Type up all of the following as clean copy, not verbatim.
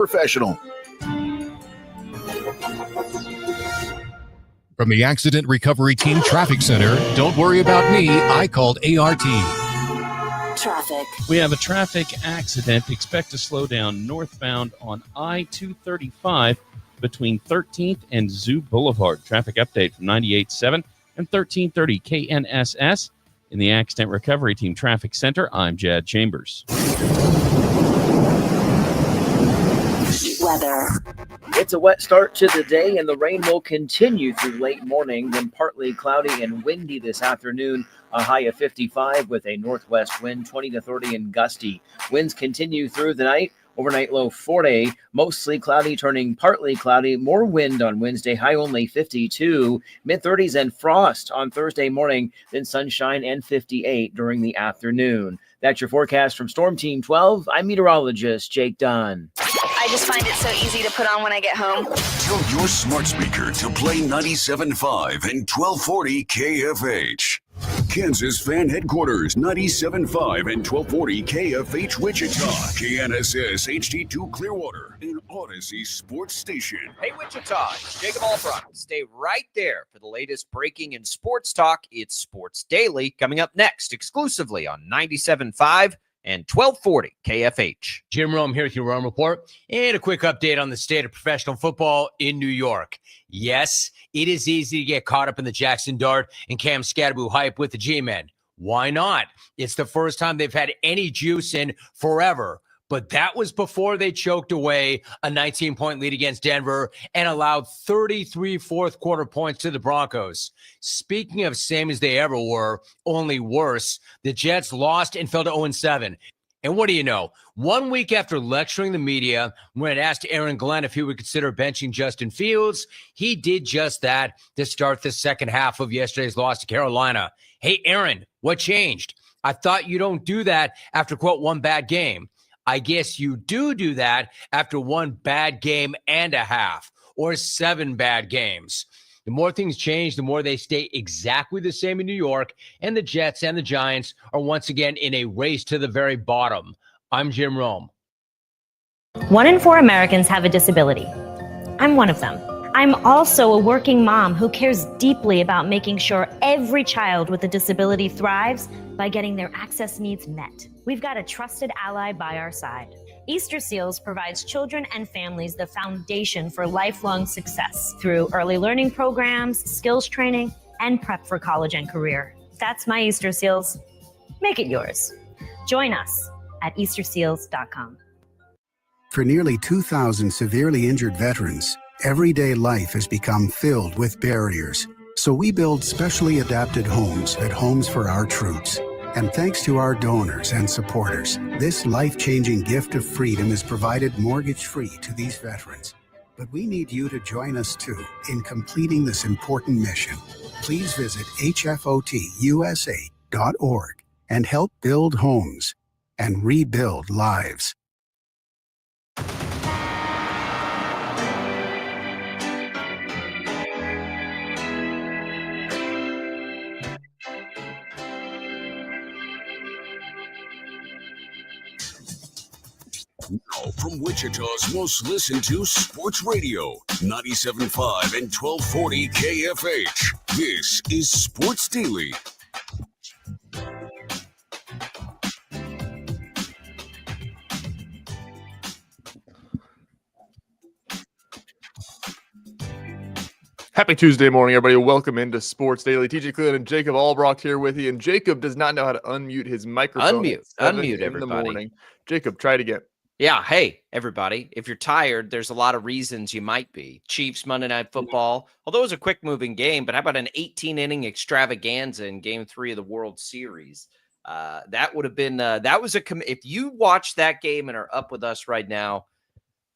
professional. From the Accident Recovery Team Traffic Center, don't worry about me, I called ART. Traffic. We have a traffic accident. Expect to slow down northbound on I-235 between 13th and Zoo Boulevard. Traffic update from 98.7 and 1330 KNSS. In the Accident Recovery Team Traffic Center, I'm Jad Chambers. Weather. It's a wet start to the day, and the rain will continue through late morning, then partly cloudy and windy this afternoon. A high of 55 with a northwest wind, 20 to 30 and gusty. Winds continue through the night. Overnight low 40, mostly cloudy, turning partly cloudy. More wind on Wednesday, high only 52. Mid-30s and frost on Thursday morning, then sunshine and 58 during the afternoon. That's your forecast from Storm Team 12. I'm meteorologist Jake Dunn. I just find it so easy to put on when I get home. Tell your smart speaker to play 97.5 and 1240 KFH. Kansas Fan Headquarters, 97.5 and 1240 KFH Wichita, KNSS HD2 Clearwater, and Odyssey Sports Station. Hey Wichita, it's Jacob Alfront. Stay right there for the latest breaking in sports talk. It's Sports Daily coming up next exclusively on 97.5 and 1240 KFH. Jim Rome here with your Rome Report, and a quick update on the state of professional football in New York. Yes, it is easy to get caught up in the Jackson Dart and Cam Scadaboo hype with the G-Men. Why not? It's the first time they've had any juice in forever. But that was before they choked away a 19-point lead against Denver and allowed 33 fourth-quarter points to the Broncos. Speaking of same as they ever were, only worse, the Jets lost and fell to 0-7. And what do you know? 1 week after lecturing the media, when it asked Aaron Glenn if he would consider benching Justin Fields, he did just that to start the second half of yesterday's loss to Carolina. Hey, Aaron, what changed? I thought you don't do that after, quote, one bad game. I guess you do that after one bad game and a half, or 7 bad games. The more things change, the more they stay exactly the same in New York, and the Jets and the Giants are once again in a race to the very bottom. I'm Jim Rome. 1 in 4 Americans have a disability. I'm one of them. I'm also a working mom who cares deeply about making sure every child with a disability thrives by getting their access needs met. We've got a trusted ally by our side. Easter Seals provides children and families the foundation for lifelong success through early learning programs, skills training, and prep for college and career. That's my Easter Seals. Make it yours. Join us at easterseals.com. For nearly 2,000 severely injured veterans, everyday life has become filled with barriers. So we build specially adapted homes at Homes for Our Troops. And thanks to our donors and supporters, this life-changing gift of freedom is provided mortgage-free to these veterans. But we need you to join us too in completing this important mission. Please visit hfotusa.org and help build homes and rebuild lives. Now from Wichita's most listened to sports radio, 97.5 and 1240 KFH. This is Sports Daily. Happy Tuesday morning, everybody. Welcome into Sports Daily. TJ Cleveland and Jacob Albrocht here with you. And Jacob does not know how to unmute his microphone. Unmute everybody. Jacob, try it again. Yeah, hey, everybody. If you're tired, there's a lot of reasons you might be. Chiefs, Monday Night Football, although it was a quick-moving game, but how about an 18-inning extravaganza in Game 3 of the World Series? That would have been if you watch that game and are up with us right now,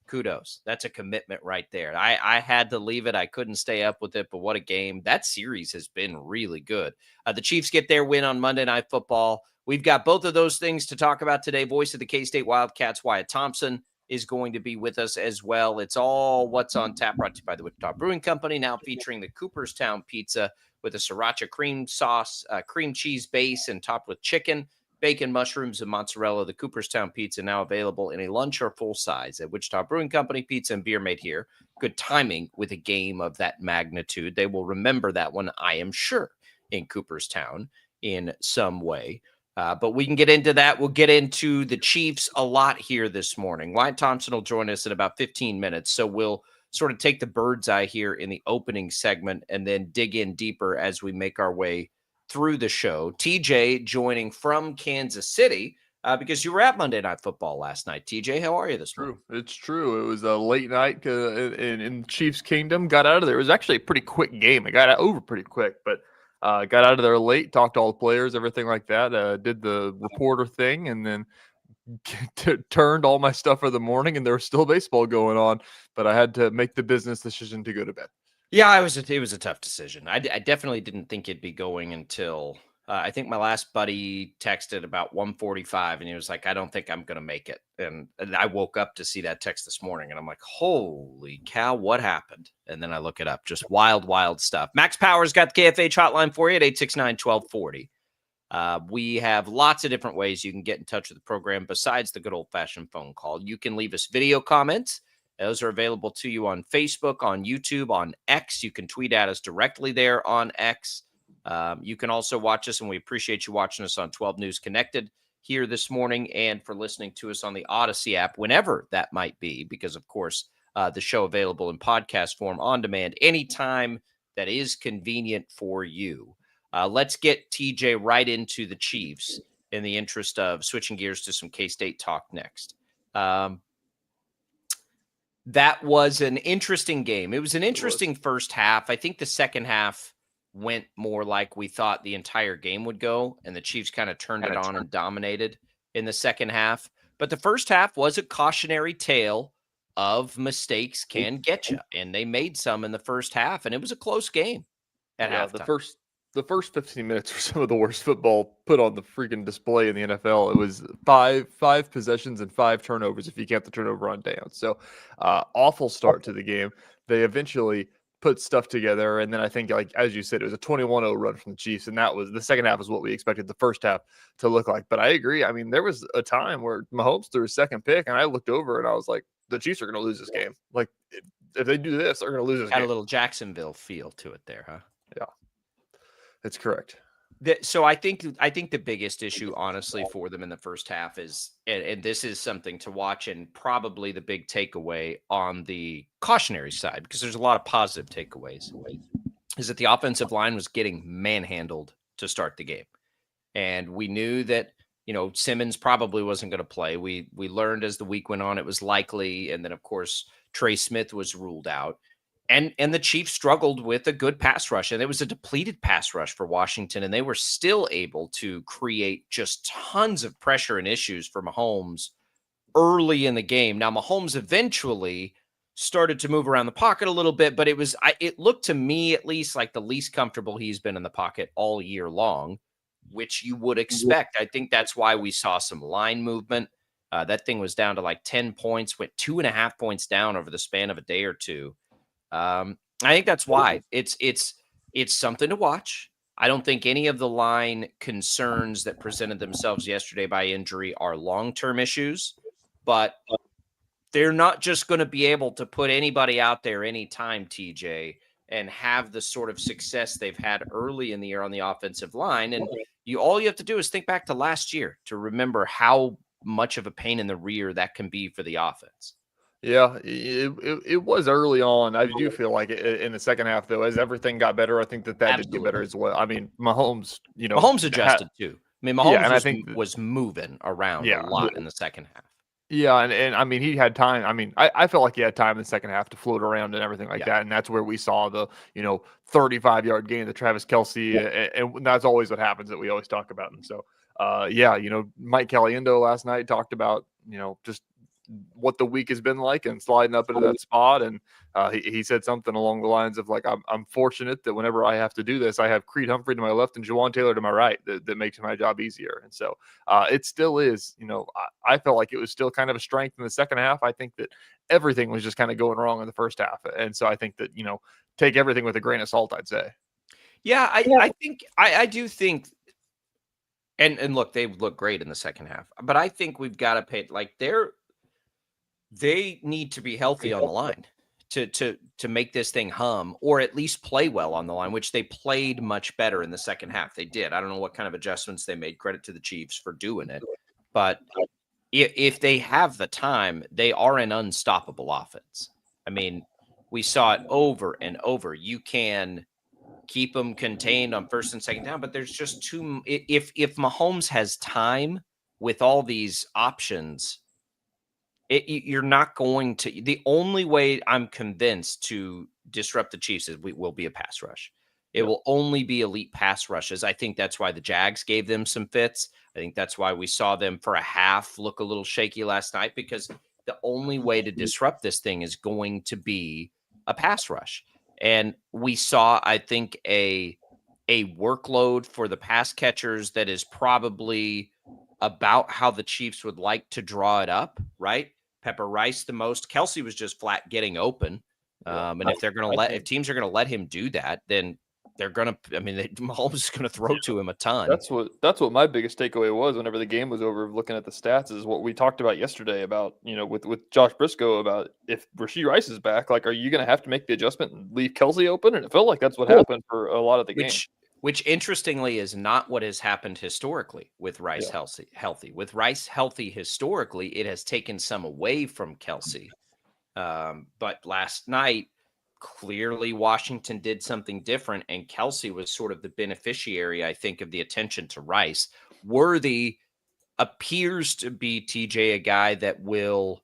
kudos. That's a commitment right there. I had to leave it. I couldn't stay up with it, but what a game. That series has been really good. The Chiefs get their win on Monday Night Football. We've got both of those things to talk about today. Voice of the K-State Wildcats, Wyatt Thompson, is going to be with us as well. It's all What's on Tap, brought to you by the Wichita Brewing Company, now featuring the Cooperstown Pizza with a sriracha cream sauce, cream cheese base, and topped with chicken, bacon, mushrooms, and mozzarella. The Cooperstown pizza now available in a lunch or full size at Wichita Brewing Company. Pizza and beer made here. Good timing with a game of that magnitude. They will remember that one, I am sure, in Cooperstown in some way. But we can get into that. We'll get into the Chiefs a lot here this morning. Wyatt Thompson will join us in about 15 minutes. So we'll sort of take the bird's eye here in the opening segment and then dig in deeper as we make our way through the show. TJ joining from Kansas City because you were at Monday Night Football last night. TJ, how are you this morning? It's true. It was a late night in Chiefs Kingdom. Got out of there. It was actually a pretty quick game. It got over pretty quick, but got out of there late, talked to all the players, everything like that. Did the reporter thing, and then turned all my stuff for the morning, and there was still baseball going on, but I had to make the business decision to go to bed. Yeah, it was a tough decision. I definitely didn't think it'd be going until I think my last buddy texted about 1:45, and he was like, I don't think I'm going to make it. And I woke up to see that text this morning, and I'm like, holy cow, what happened? And then I look it up. Just wild, wild stuff. Max Power's got the KFH hotline for you at 869-1240. We have lots of different ways you can get in touch with the program besides the good old-fashioned phone call. You can leave us video comments. Those are available to you on Facebook, on YouTube, on X. You can tweet at us directly there on X. You can also watch us, and we appreciate you watching us on 12 News Connected here this morning and for listening to us on the Odyssey app, whenever that might be, because, of course, the show available in podcast form on demand anytime that is convenient for you. Let's get TJ right into the Chiefs in the interest of switching gears to some K-State talk next. That was an interesting game. It was an interesting first half. I think the second half went more like we thought the entire game would go, and the Chiefs kind of turned it on and dominated in the second half. But the first half was a cautionary tale of mistakes can get you, and they made some in the first half, and it was a close game at halftime. The first 15 minutes were some of the worst football put on the freaking display in the NFL. It was five possessions and 5 turnovers if you count the turnover on downs. So awful start to the game. They eventually put stuff together, and then I think, like as you said, it was a 21-0 run from the Chiefs, and that was the second half is what we expected the first half to look like. But I agree. I mean, there was a time where Mahomes threw his second pick, and I looked over and I was like, the Chiefs are going to lose this game. Like if they do this, they're going to lose this game. Had a little Jacksonville feel to it there, huh? Yeah. That's correct. So I think the biggest issue, honestly, for them in the first half is, and this is something to watch, and probably the big takeaway on the cautionary side, because there's a lot of positive takeaways, is that the offensive line was getting manhandled to start the game. And we knew that, Simmons probably wasn't going to play. We learned as the week went on it was likely, and then, of course, Trey Smith was ruled out. And the Chiefs struggled with a good pass rush, and it was a depleted pass rush for Washington, and they were still able to create just tons of pressure and issues for Mahomes early in the game. Now, Mahomes eventually started to move around the pocket a little bit, but it looked to me at least like the least comfortable he's been in the pocket all year long, which you would expect. I think that's why we saw some line movement. That thing was down to like 10 points, went 2.5 points down over the span of a day or two. I think that's why it's something to watch. I don't think any of the line concerns that presented themselves yesterday by injury are long-term issues, but they're not just going to be able to put anybody out there anytime, TJ, and have the sort of success they've had early in the year on the offensive line. And all you have to do is think back to last year to remember how much of a pain in the rear that can be for the offense. Yeah, it was early on. I do feel like in the second half, though, as everything got better, I think that did get better as well. I mean, Mahomes, Mahomes adjusted too. I mean, Mahomes was moving around a lot in the second half. Yeah, and I mean, he had time. I mean, I felt like he had time in the second half to float around and everything like that, and that's where we saw the 35-yard gain to Travis Kelce, and that's always what happens that we always talk about. And so, Mike Caliendo last night talked about just what the week has been like and sliding up into that spot. And he said something along the lines of like, I'm fortunate that whenever I have to do this, I have Creed Humphrey to my left and Jawan Taylor to my right. That makes my job easier. And so it still is, I felt like it was still kind of a strength in the second half. I think that everything was just kind of going wrong in the first half. And so I think that, take everything with a grain of salt, I'd say. Yeah, I do think And look, they look great in the second half. But I think we've got to pay they need to be healthy on the line to make this thing hum, or at least play well on the line, which they played much better in the second half. They did. I don't know what kind of adjustments they made. Credit to the Chiefs for doing it. But if they have the time, they are an unstoppable offense. I mean, we saw it over and over. You can keep them contained on first and second down, but there's just too. If Mahomes has time with all these options, you're not going to. The only way I'm convinced to disrupt the Chiefs is will be a pass rush. It will only be elite pass rushes. I think that's why the Jags gave them some fits. I think that's why we saw them for a half look a little shaky last night, because the only way to disrupt this thing is going to be a pass rush. And we saw, I think, a workload for the pass catchers that is probably about how the Chiefs would like to draw it up, right? Pepper Rice the most. Kelsey was just flat getting open. And if they're going to if teams are going to let him do that, then they're going to, Mahomes is going to throw to him a ton. That's what my biggest takeaway was whenever the game was over, looking at the stats, is what we talked about yesterday about, with Josh Briscoe, about if Rashee Rice is back, like, are you going to have to make the adjustment and leave Kelsey open? And it felt like that's what happened for a lot of the game. Which interestingly is not what has happened historically with Rice healthy. With Rice healthy historically, it has taken some away from Kelsey. But last night, clearly Washington did something different, and Kelsey was sort of the beneficiary, I think, of the attention to Rice. Worthy appears to be, TJ, a guy that will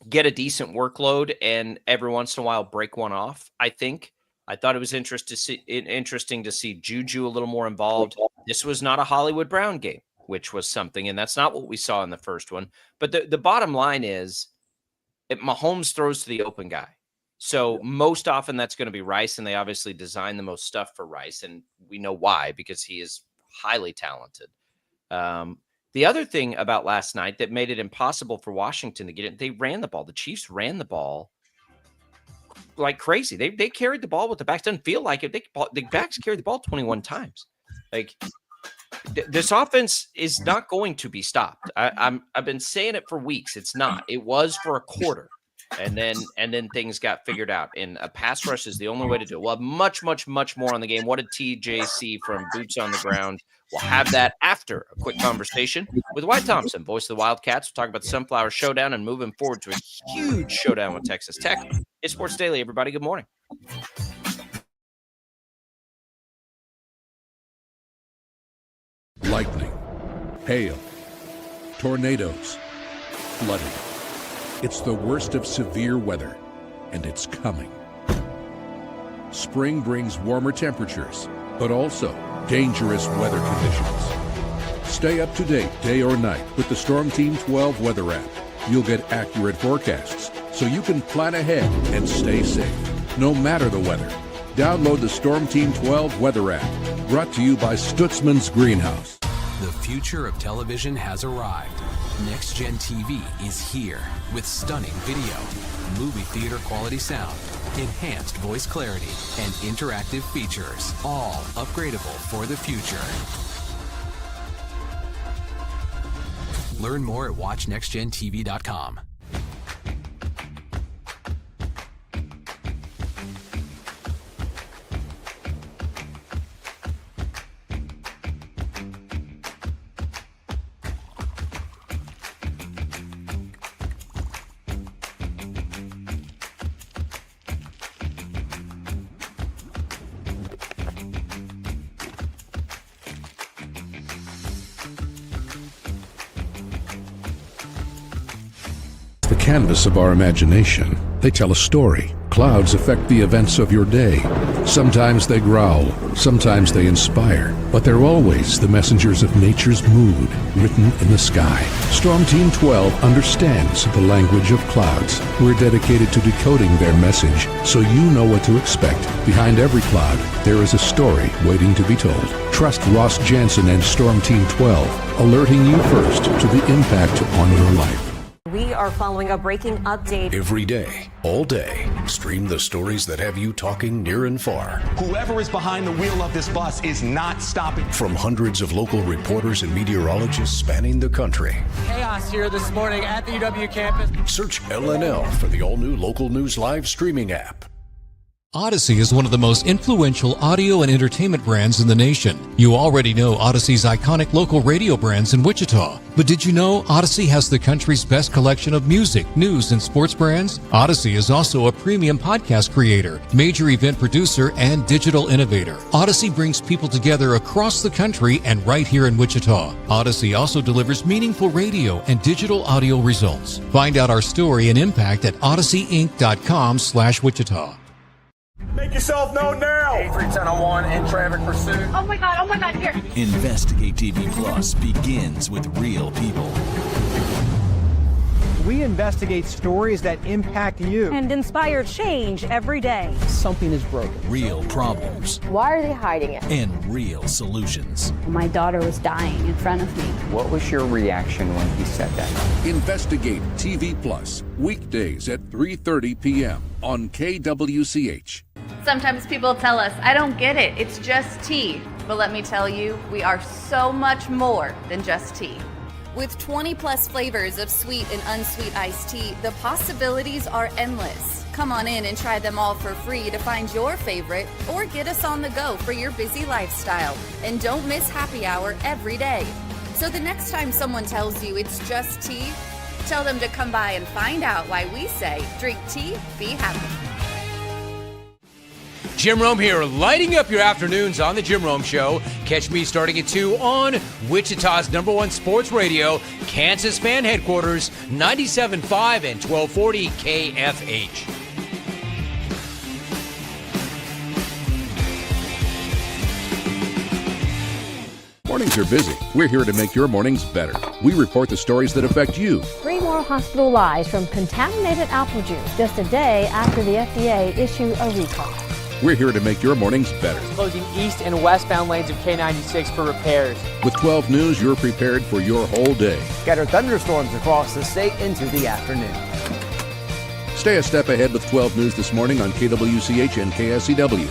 get a decent workload and every once in a while break one off, I think. I thought it was interesting to see Juju a little more involved. This was not a Hollywood Brown game, which was something, and that's not what we saw in the first one. But the bottom line is, if Mahomes throws to the open guy, so most often that's going to be Rice, and they obviously design the most stuff for Rice, and we know why, because he is highly talented. The other thing about last night that made it impossible for Washington to get it, they ran the ball. The Chiefs ran the ball like crazy. They carried the ball with the backs. Doesn't feel like it. The backs carried the ball 21 times. Like, this offense is not going to be stopped. I've been saying it for weeks. It's not. It was for a quarter. And then things got figured out. And a pass rush is the only way to do it. We'll have much, much, much more on the game. What did TJ see from boots on the ground? We'll have that after a quick conversation with Wyatt Thompson, voice of the Wildcats. We'll talk about the Sunflower Showdown and moving forward to a huge showdown with Texas Tech. It's Sports Daily, everybody. Good morning. Lightning, hail, tornadoes, flooding. It's the worst of severe weather, and it's coming. Spring brings warmer temperatures, but also dangerous weather conditions. Stay up to date day or night with the Storm Team 12 weather app. You'll get accurate forecasts, so you can plan ahead and stay safe, no matter the weather. Download the Storm Team 12 weather app, brought to you by Stutzman's Greenhouse. The future of television has arrived. Next Gen TV is here with stunning video, movie theater quality sound, enhanced voice clarity, and interactive features, all upgradable for the future. Learn more at watchnextgentv.com. Canvas of our imagination. They tell a story. Clouds affect the events of your day. Sometimes they growl, sometimes they inspire, but they're always the messengers of nature's mood, written in the sky. Storm Team 12 understands the language of clouds. We're dedicated to decoding their message, so you know what to expect. Behind every cloud, there is a story waiting to be told. Trust Ross Jansen and Storm Team 12, alerting you first to the impact on your life. We are following a breaking update. Every day, all day, stream the stories that have you talking near and far. Whoever is behind the wheel of this bus is not stopping. From hundreds of local reporters and meteorologists spanning the country. Chaos here this morning at the UW campus. Search LNL for the all-new Local News Live streaming app. Odyssey is one of the most influential audio and entertainment brands in the nation. You already know Odyssey's iconic local radio brands in Wichita. But did you know Odyssey has the country's best collection of music, news, and sports brands? Odyssey is also a premium podcast creator, major event producer, and digital innovator. Odyssey brings people together across the country and right here in Wichita. Odyssey also delivers meaningful radio and digital audio results. Find out our story and impact at odysseyinc.com/Wichita. Make yourself known now. 8310 in traffic pursuit. Oh my God, here. Investigate TV Plus begins with real people. We investigate stories that impact you and inspire change every day. Something is broken. Real problems. Why are they hiding it? And real solutions. My daughter was dying in front of me. What was your reaction when he said that? Investigate TV Plus, weekdays at 3:30 p.m. on KWCH. Sometimes people tell us, I don't get it, it's just tea. But let me tell you, we are so much more than just tea. With 20 plus flavors of sweet and unsweet iced tea, the possibilities are endless. Come on in and try them all for free to find your favorite or get us on the go for your busy lifestyle. And don't miss happy hour every day. So the next time someone tells you it's just tea, tell them to come by and find out why we say, drink tea, be happy. Jim Rome here, lighting up your afternoons on The Jim Rome Show. Catch me starting at 2 on Wichita's #1 sports radio, Kansas Fan Headquarters, 97.5 and 1240 KFH. Mornings are busy. We're here to make your mornings better. We report the stories that affect you. 3 more hospital lies from contaminated apple juice just a day after the FDA issued a recall. We're here to make your mornings better. Closing east and westbound lanes of K96 for repairs. With 12 News, you're prepared for your whole day. Scattered thunderstorms across the state into the afternoon. Stay a step ahead with 12 News this morning on KWCH and KSCW.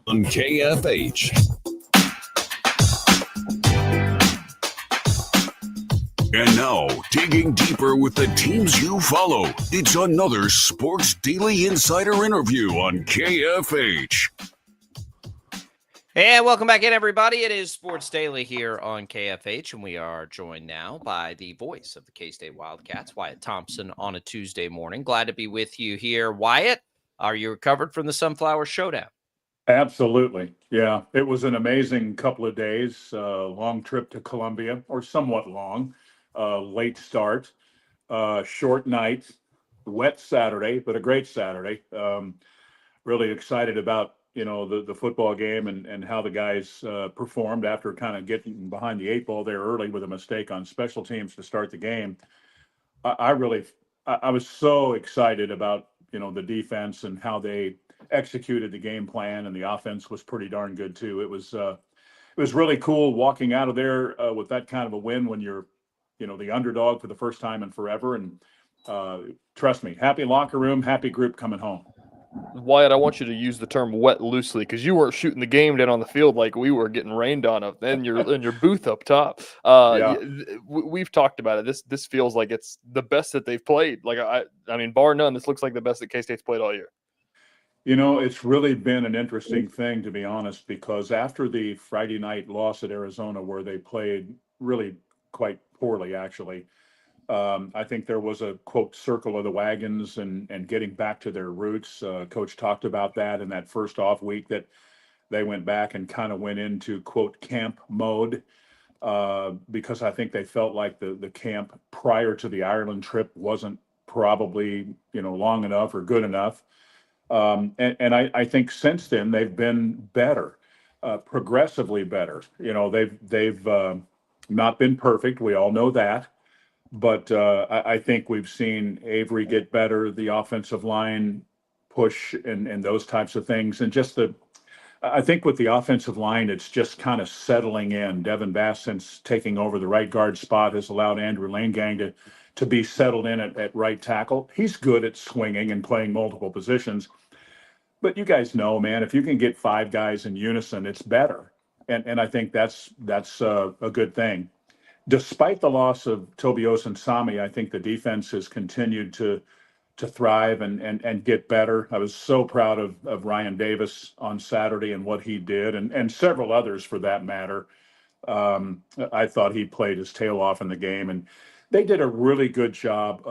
On KFH. And now, digging deeper with the teams you follow, it's another Sports Daily Insider interview on KFH. And welcome back in, everybody. It is Sports Daily here on KFH, and we are joined now by the voice of the K-State Wildcats, Wyatt Thompson, on a Tuesday morning. Glad to be with you here. Wyatt, are you recovered from the Sunflower Showdown? Absolutely. Yeah, it was an amazing couple of days, long trip to Columbia, or somewhat long, late start, short night, wet Saturday, but a great Saturday. Really excited about, the football game and how the guys performed after kind of getting behind the 8 ball there early with a mistake on special teams to start the game. I was so excited about, the defense and how they executed the game plan, and the offense was pretty darn good too. It was really cool walking out of there with that kind of a win when you're, the underdog for the first time in forever. And trust me, happy locker room, happy group coming home. Wyatt, I want you to use the term wet loosely, because you weren't shooting the game down on the field like we were getting rained on up in your booth up top. We've talked about it. This feels like it's the best that they've played. Like I mean, bar none, this looks like the best that K-State's played all year. It's really been an interesting thing, to be honest, because after the Friday night loss at Arizona, where they played really quite poorly, actually, I think there was a quote circle of the wagons and getting back to their roots. Coach talked about that in that first off week that they went back and kind of went into quote camp mode because I think they felt like the camp prior to the Ireland trip wasn't probably long enough or good enough. And I think since then they've been better, progressively better. They've not been perfect. We all know that. But I think we've seen Avery get better, the offensive line push and those types of things. And just I think with the offensive line, it's just kind of settling in. Devin Bass, since taking over the right guard spot, has allowed Andrew Langang to be settled in at right tackle. He's good at swinging and playing multiple positions. But you guys know, man, if you can get 5 guys in unison, it's better. And I think that's a good thing. Despite the loss of Tobias and Sami, I think the defense has continued to thrive and get better. I was so proud of Ryan Davis on Saturday and what he did, and several others for that matter. I thought he played his tail off in the game, and they did a really good job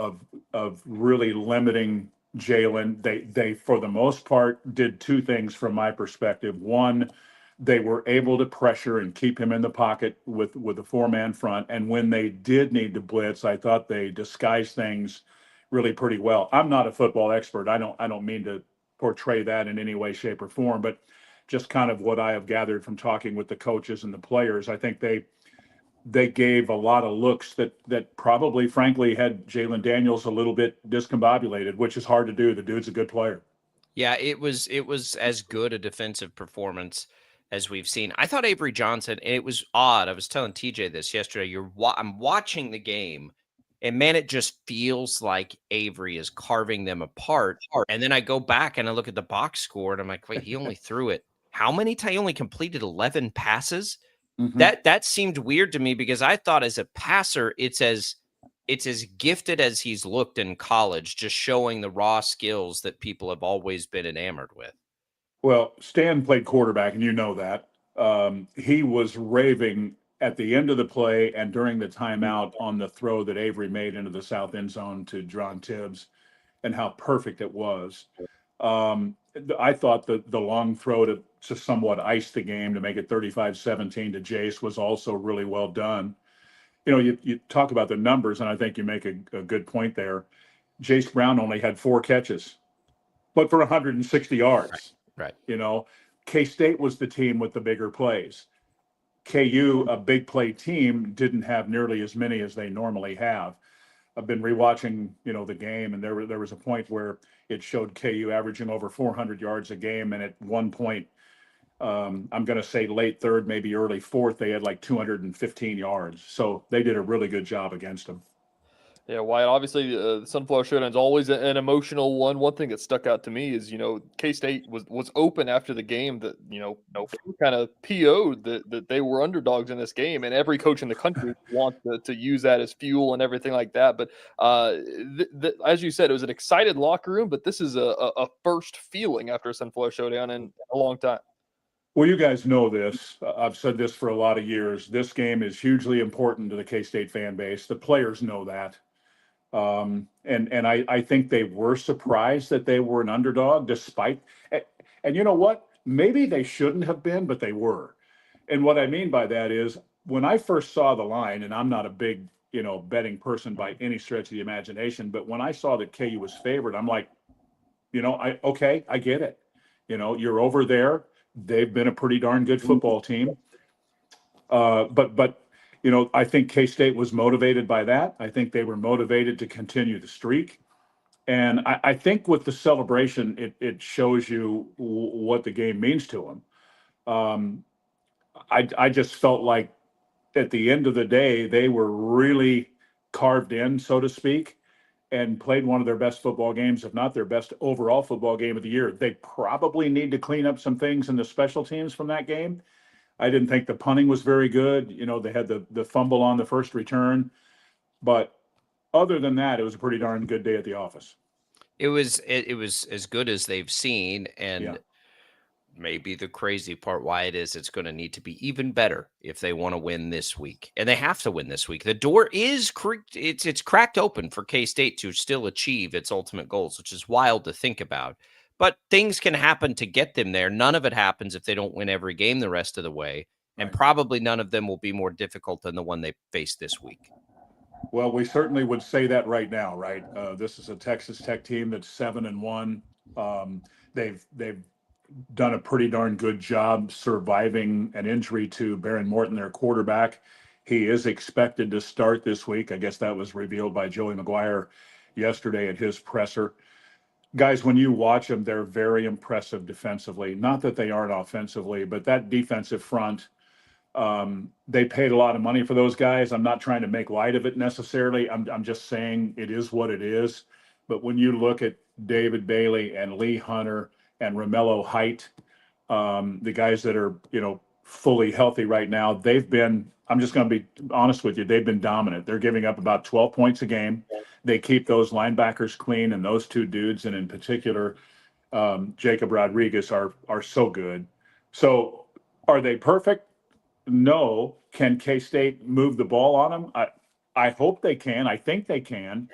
of really limiting Jalen. They for the most part did 2 things from my perspective. One, they were able to pressure and keep him in the pocket with a 4-man front. And when they did need to blitz, I thought they disguised things really pretty well. I'm not a football expert. I don't mean to portray that in any way, shape, or form, but just kind of what I have gathered from talking with the coaches and the players. I think they gave a lot of looks that probably, frankly, had Jalen Daniels a little bit discombobulated, which is hard to do. The dude's a good player. Yeah, it was as good a defensive performance as we've seen. I thought Avery Johnson, and it was odd. I was telling TJ this yesterday. I'm watching the game, and man, it just feels like Avery is carving them apart. And then I go back and I look at the box score, and I'm like, wait, he only threw it how many times? He only completed 11 passes. Mm-hmm. That seemed weird to me because I thought as a passer, it's as gifted as he's looked in college, just showing the raw skills that people have always been enamored with. Well, Stan played quarterback, and you know that. He was raving at the end of the play and during the timeout on the throw that Avery made into the south end zone to John Tibbs and how perfect it was. I thought the long throw to somewhat ice the game to make it 35-17 to Jace was also really well done. You talk about the numbers, and I think you make a good point there. Jace Brown only had 4 catches, but for 160 yards. Right. K-State was the team with the bigger plays. KU, a big play team, didn't have nearly as many as they normally have. I've been rewatching, the game, and there was a point where it showed KU averaging over 400 yards a game, and at one point, I'm going to say late third, maybe early fourth, they had like 215 yards. So they did a really good job against them. Yeah, Wyatt, obviously the Sunflower Showdown is always an emotional one. One thing that stuck out to me is, K-State was open after the game that, kind of PO'd that they were underdogs in this game, and every coach in the country wants to use that as fuel and everything like that. But as you said, it was an excited locker room, but this is a first feeling after a Sunflower Showdown in a long time. Well, you guys know this. I've said this for a lot of years. This game is hugely important to the K-State fan base. The players know that. And I think they were surprised that they were an underdog despite, and you know what? Maybe they shouldn't have been, but they were. And what I mean by that is when I first saw the line, and I'm not a big, betting person by any stretch of the imagination, but when I saw that KU was favored, I'm like, I get it. You're over there. They've been a pretty darn good football team. But I think K-State was motivated by that. I think they were motivated to continue the streak. And I think with the celebration, it shows you what the game means to them. I just felt like at the end of the day, they were really carved in, so to speak, and played one of their best football games, if not their best overall football game of the year. They probably need to clean up some things in the special teams from that game. I didn't think the punting was very good. They had the fumble on the first return. But other than that, it was a pretty darn good day at the office. It was as good as they've seen. And maybe the crazy part why it is it's going to need to be even better if they want to win this week. And they have to win this week. The door is it's cracked open for K-State to still achieve its ultimate goals, which is wild to think about. But things can happen to get them there. None of it happens if they don't win every game the rest of the way. And probably none of them will be more difficult than the one they face this week. Well, we certainly would say that right now, right? This is a Texas Tech team that's 7-1. They've done a pretty darn good job surviving an injury to Baron Morton, their quarterback. He is expected to start this week. I guess that was revealed by Joey McGuire yesterday at his presser. Guys, when you watch them, they're very impressive defensively. Not that they aren't offensively, but that defensive front, they paid a lot of money for those guys. I'm not trying to make light of it necessarily. I'm just saying it is what it is. But when you look at David Bailey and Lee Hunter and Romello Height, the guys that are, fully healthy right now, they've been, I'm just going to be honest with you, they've been dominant. They're giving up about 12 points a game. They keep those linebackers clean, and those two dudes, and in particular, Jacob Rodriguez, are so good. So are they perfect? No. Can K-State move the ball on them? I hope they can. I think they can.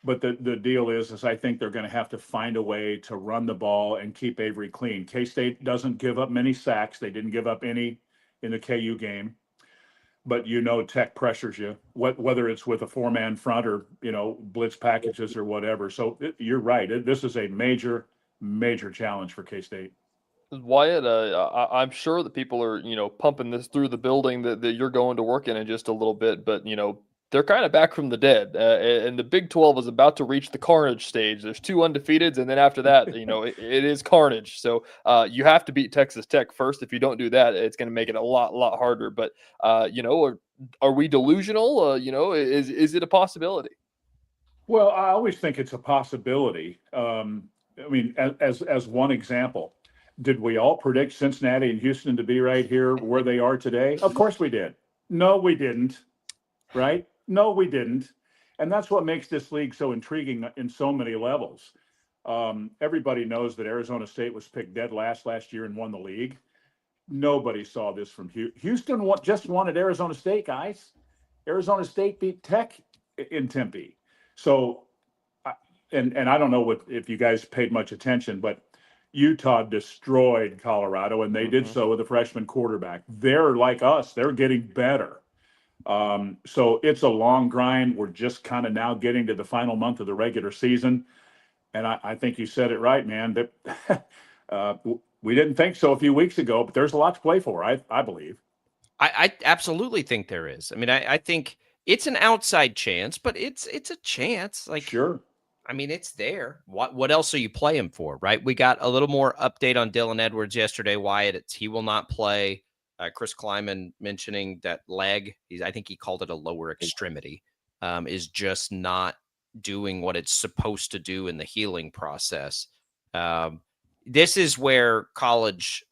But the deal is I think they're going to have to find a way to run the ball and keep Avery clean. K-State doesn't give up many sacks. They didn't give up any in the KU game. But Tech pressures you, whether it's with a four-man front or, blitz packages or whatever. So you're right. This is a major, major challenge for K-State. Wyatt, I'm sure that people are, pumping this through the building that you're going to work in just a little bit. But, they're kind of back from the dead, and the Big 12 is about to reach the carnage stage. There's 2 undefeateds, and then after that, it is carnage. So you have to beat Texas Tech first. If you don't do that, it's going to make it a lot harder. But are we delusional? Is it a possibility? Well, I always think it's a possibility. As one example, did we all predict Cincinnati and Houston to be right here where they are today? Of course we did. No, we didn't. Right? No, we didn't. And that's what makes this league so intriguing in so many levels. Everybody knows that Arizona State was picked dead last year and won the league. Nobody saw this from Houston. Just wanted Arizona State, guys. Arizona State beat Tech in Tempe. So, and I don't know if you guys paid much attention, but Utah destroyed Colorado, and they did so with a freshman quarterback. They're like us. They're getting better. So it's a long grind. We're just kind of now getting to the final month of the regular season. And I think you said it right, man, that we didn't think so a few weeks ago, but there's a lot to play for, I believe. I absolutely think there is. I mean, I think it's an outside chance, but it's a chance. Like, sure. I mean, it's there. What else are you playing for, right? We got a little more update on Dylan Edwards yesterday. Wyatt, he will not play. Chris Kleiman mentioning that leg, I think he called it a lower extremity, is just not doing what it's supposed to do in the healing process. This is where college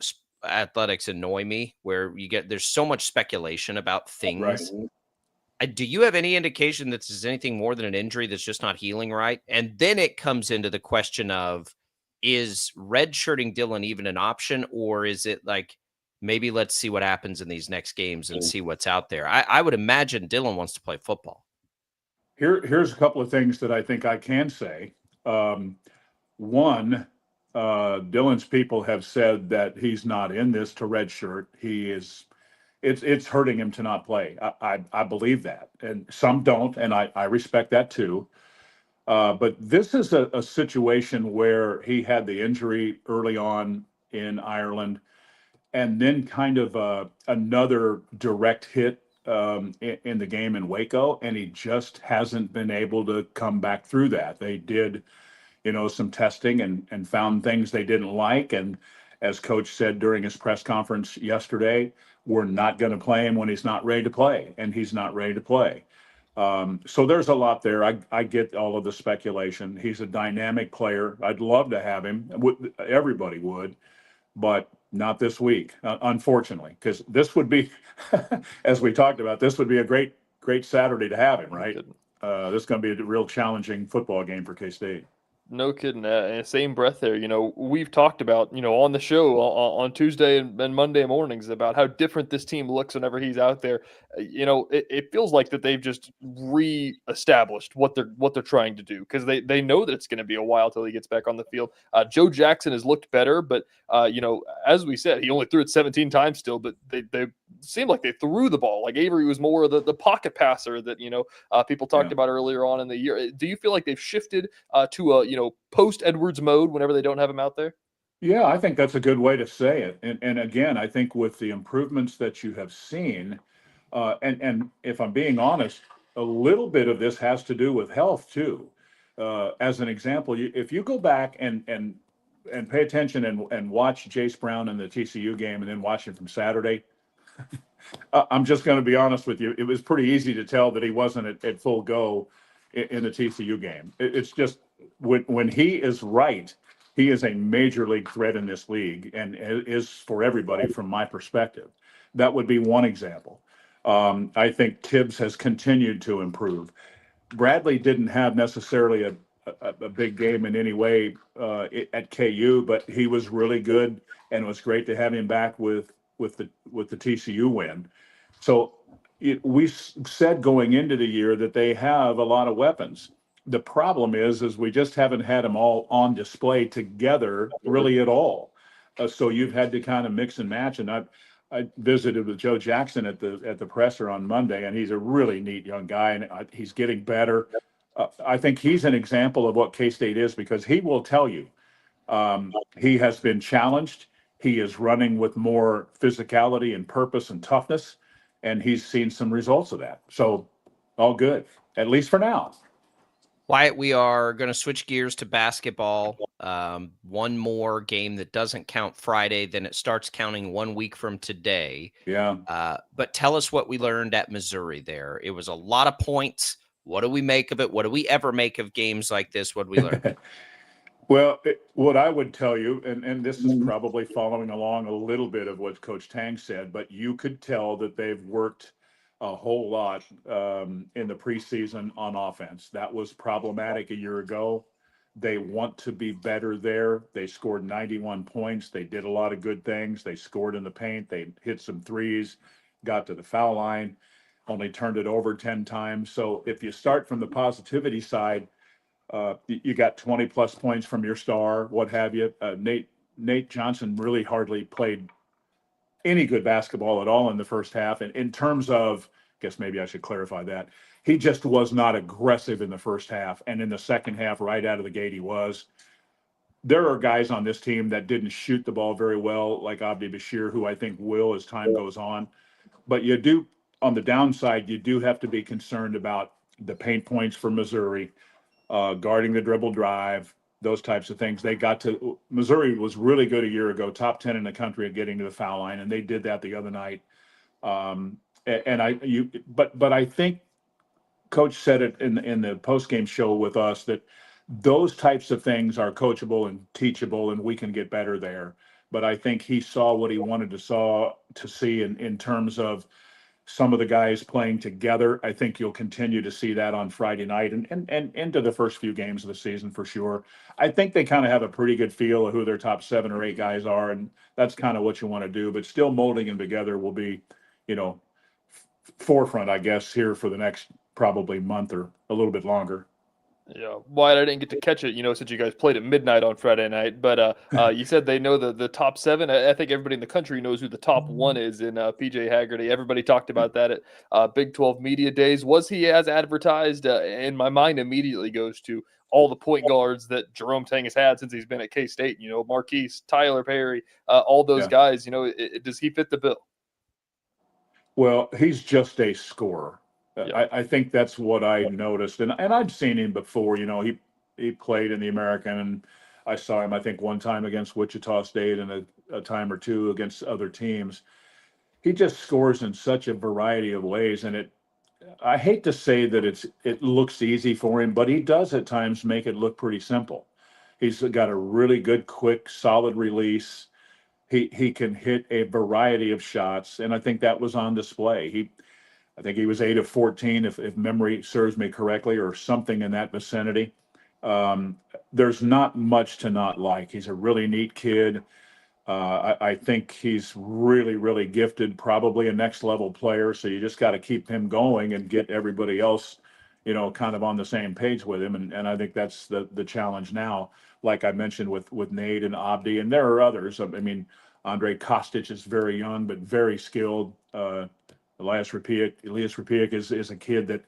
athletics annoy me, where there's so much speculation about things. Right. Do you have any indication that this is anything more than an injury that's just not healing right? And then it comes into the question of, is redshirting Dylan even an option, or is it like, maybe let's see what happens in these next games and see what's out there? I would imagine Dylan wants to play football. Here's a couple of things that I think I can say. One, Dylan's people have said that he's not in this to redshirt. It's hurting him to not play. I believe that, and some don't, and I respect that too. But this is a situation where he had the injury early on in Ireland, and then kind of another direct hit in the game in Waco, and he just hasn't been able to come back through that. They did, some testing and found things they didn't like. And as Coach said during his press conference yesterday, we're not going to play him when he's not ready to play, and he's not ready to play. So there's a lot there. I get all of the speculation. He's a dynamic player. I'd love to have him. Everybody would, but not this week, unfortunately, because this would be, as we talked about, this would be a great Saturday to have him, right? This is going to be a real challenging football game for K-State. No kidding. Same breath there. We've talked about, on the show on Tuesday and Monday mornings about how different this team looks whenever he's out there. It feels like that they've just re-established what they're trying to do because they know that it's going to be a while till he gets back on the field. Joe Jackson has looked better, but as we said, he only threw it 17 times still, but they seemed like they threw the ball. Like Avery was more of the pocket passer that people talked about earlier on in the year. Do you feel like they've shifted to a post Edwards mode whenever they don't have him out there? Yeah, I think that's a good way to say it. And again, I think with the improvements that you have seen, and if I'm being honest, a little bit of this has to do with health too. As an example, if you go back and pay attention and watch Jace Brown in the TCU game and then watch him from Saturday, I'm just going to be honest with you. It was pretty easy to tell that he wasn't at full go in the TCU game. It's just when he is right, he is a major league threat in this league and is for everybody from my perspective. That would be one example. I think Tibbs has continued to improve. Bradley didn't have necessarily a big game in any way at KU, but he was really good, and it was great to have him back with the TCU win. So we said going into the year that they have a lot of weapons. The problem is we just haven't had them all on display together really at all. So you've had to kind of mix and match. And I visited with Joe Jackson at the presser on Monday, and he's a really neat young guy, and he's getting better. I think he's an example of what K-State is because he will tell you he has been challenged. He is running with more physicality and purpose and toughness, and he's seen some results of that. So all good, at least for now. Wyatt, we are going to switch gears to basketball. One more game that doesn't count Friday, then it starts counting 1 week from today. Yeah. But tell us what we learned at Missouri there. It was a lot of points. What do we make of it? What do we ever make of games like this? What do we learn? Well, what I would tell you, and this is probably following along a little bit of what Coach Tang said, but you could tell that they've worked a whole lot in the preseason on offense. That was problematic a year ago. They want to be better there. They scored 91 points. They did a lot of good things. They scored in the paint. They hit some threes, got to the foul line, only turned it over 10 times. So if you start from the positivity side, you got 20 plus points from your star, what have you. Nate Johnson really hardly played any good basketball at all in the first half. And in terms of, I guess maybe I should clarify that, he just was not aggressive in the first half. And in the second half, right out of the gate, he was. There are guys on this team that didn't shoot the ball very well, like Abdi Bashir, who I think will as time goes on. But you do, on the downside, you do have to be concerned about the paint points for Missouri, guarding the dribble drive, those types of things. Missouri was really good a year ago, top 10 in the country at getting to the foul line, and they did that the other night. But I think Coach said it in the postgame show with us that those types of things are coachable and teachable, and we can get better there. But I think he saw what he wanted to see in terms of some of the guys playing together. I think you'll continue to see that on Friday night and into the first few games of the season for sure. I think they kind of have a pretty good feel of who their top 7 or 8 guys are, and that's kind of what you want to do. But still molding them together will be, forefront, I guess, here for the next probably month or a little bit longer. Yeah, Wyatt, I didn't get to catch it, since you guys played at midnight on Friday night. But you said they know the top 7. I think everybody in the country knows who the top 1 is in PJ Haggerty. Everybody talked about that at Big 12 Media Days. Was he as advertised? In my mind, immediately goes to all the point guards that Jerome Tang has had since he's been at K-State. Marquise, Tyler Perry, all those guys. Does he fit the bill? Well, he's just a scorer. Yeah. I think that's what I noticed, and I'd seen him before. He played in the American, and I saw him, I think, one time against Wichita State and a time or two against other teams. He just scores in such a variety of ways, and I hate to say that it looks easy for him, but he does at times make it look pretty simple. He's got a really good, quick, solid release. He can hit a variety of shots, and I think that was on display. I think he was 8 of 14, if memory serves me correctly, or something in that vicinity. There's not much to not like. He's a really neat kid. I think he's really, really gifted, probably a next level player. So you just got to keep him going and get everybody else, kind of on the same page with him. And I think that's the challenge now, like I mentioned with Nate and Abdi, and there are others. I mean, Andre Kostic is very young, but very skilled. Elias Rapiak is a kid that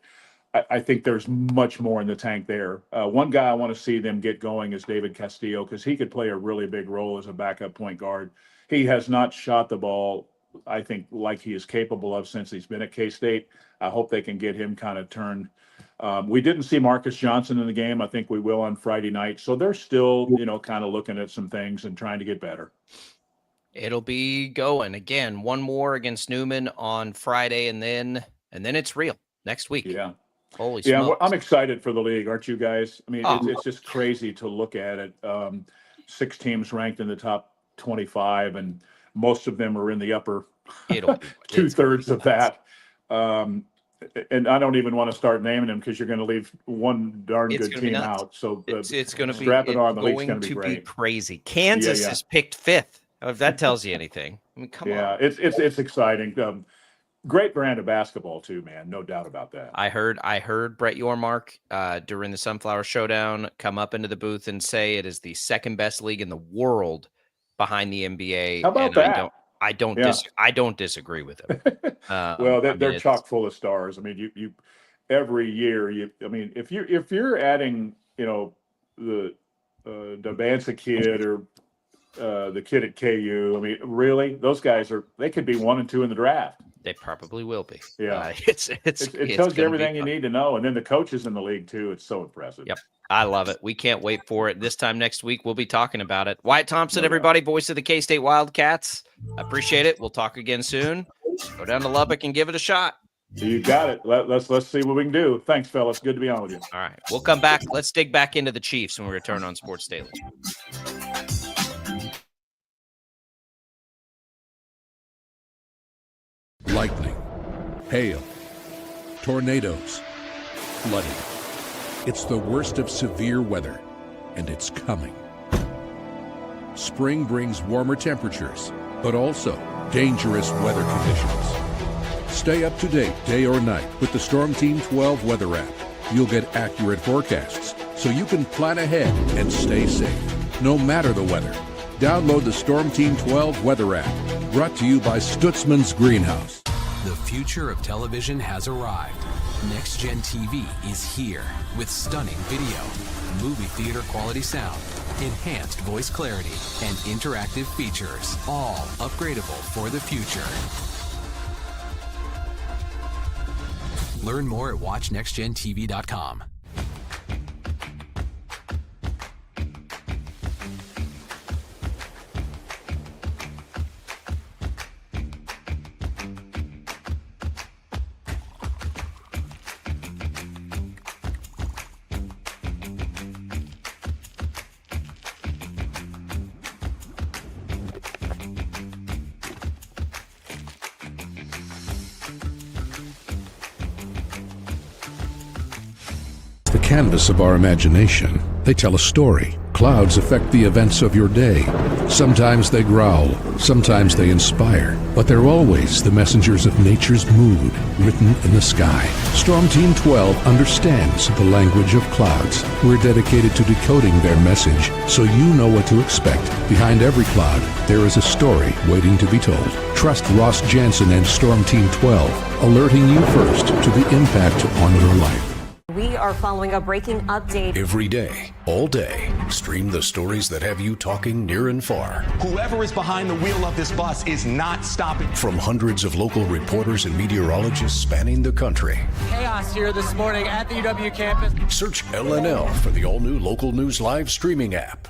I think there's much more in the tank there. One guy I want to see them get going is David Castillo, because he could play a really big role as a backup point guard. He has not shot the ball, I think, like he is capable of since he's been at K-State. I hope they can get him kind of turned. We didn't see Marcus Johnson in the game. I think we will on Friday night. So they're still, kind of looking at some things and trying to get better. It'll be going again. One more against Newman on Friday, and then it's real next week. Yeah. Holy smokes. Yeah, I'm excited for the league, aren't you guys? I mean, it's just crazy to look at it. 6 teams ranked in the top 25, and most of them are in the upper 2/3 of that. And I don't even want to start naming them, because you're going to leave one darn good team out. So it's going to be strap it on. The league's going to be great. Crazy. Kansas is picked 5th. If that tells you anything. I mean, come on. Yeah, it's exciting. Great brand of basketball too, man. No doubt about that. I heard Brett Yormark during the Sunflower Showdown come up into the booth and say it is the second best league in the world behind the NBA. How about that? I don't disagree with him. Well, they're chock full of stars. I mean, you every year if you're adding, the Dabansa kid or the kid at KU. I mean, really, those guys they could be 1 and 2 in the draft. They probably will be. Yeah, it tells you everything you need to know, and then the coaches in the league too. It's so impressive. Yep, I love it. We can't wait for it. This time next week, we'll be talking about it. Wyatt Thompson, everybody, voice of the K-State Wildcats. I appreciate it. We'll talk again soon. Go down to Lubbock and give it a shot. You got it. Let's see what we can do. Thanks, fellas. Good to be on with you. All right, we'll come back. Let's dig back into the Chiefs when we return on Sports Daily. Lightning, hail, tornadoes, flooding. It's the worst of severe weather, and it's coming. Spring brings warmer temperatures, but also dangerous weather conditions. Stay up to date day or night with the Storm Team 12 weather app. You'll get accurate forecasts, so you can plan ahead and stay safe, no matter the weather. Download the Storm Team 12 weather app, brought to you by Stutzman's Greenhouse. The future of television has arrived. Next Gen TV is here with stunning video, movie theater quality sound, enhanced voice clarity, and interactive features, all upgradable for the future. Learn more at watchnextgentv.com. The canvas of our imagination. They tell a story. Clouds affect the events of your day. Sometimes they growl, sometimes they inspire, but they're always the messengers of nature's mood, written in the sky. Storm Team 12 understands the language of clouds. We're dedicated to decoding their message, so you know what to expect. Behind every cloud, there is a story waiting to be told. Trust Ross Jansen and Storm Team 12, alerting you first to the impact on your life. We are following a breaking update. Every day, all day, stream the stories that have you talking near and far. Whoever is behind the wheel of this bus is not stopping. From hundreds of local reporters and meteorologists spanning the country. Chaos here this morning at the UW campus. Search LNL for the all-new Local News Live streaming app.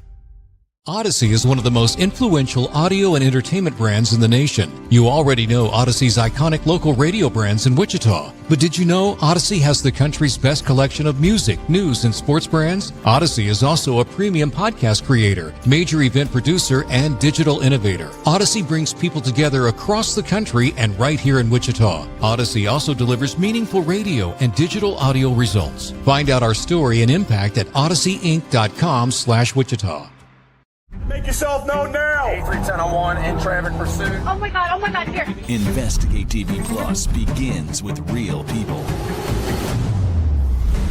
Odyssey is one of the most influential audio and entertainment brands in the nation. You already know Odyssey's iconic local radio brands in Wichita. But did you know Odyssey has the country's best collection of music, news, and sports brands? Odyssey is also a premium podcast creator, major event producer, and digital innovator. Odyssey brings people together across the country and right here in Wichita. Odyssey also delivers meaningful radio and digital audio results. Find out our story and impact at odysseyinc.com/Wichita. Make yourself known now. 83-1001 in traffic pursuit. Oh my God, here. Investigate TV Plus begins with real people.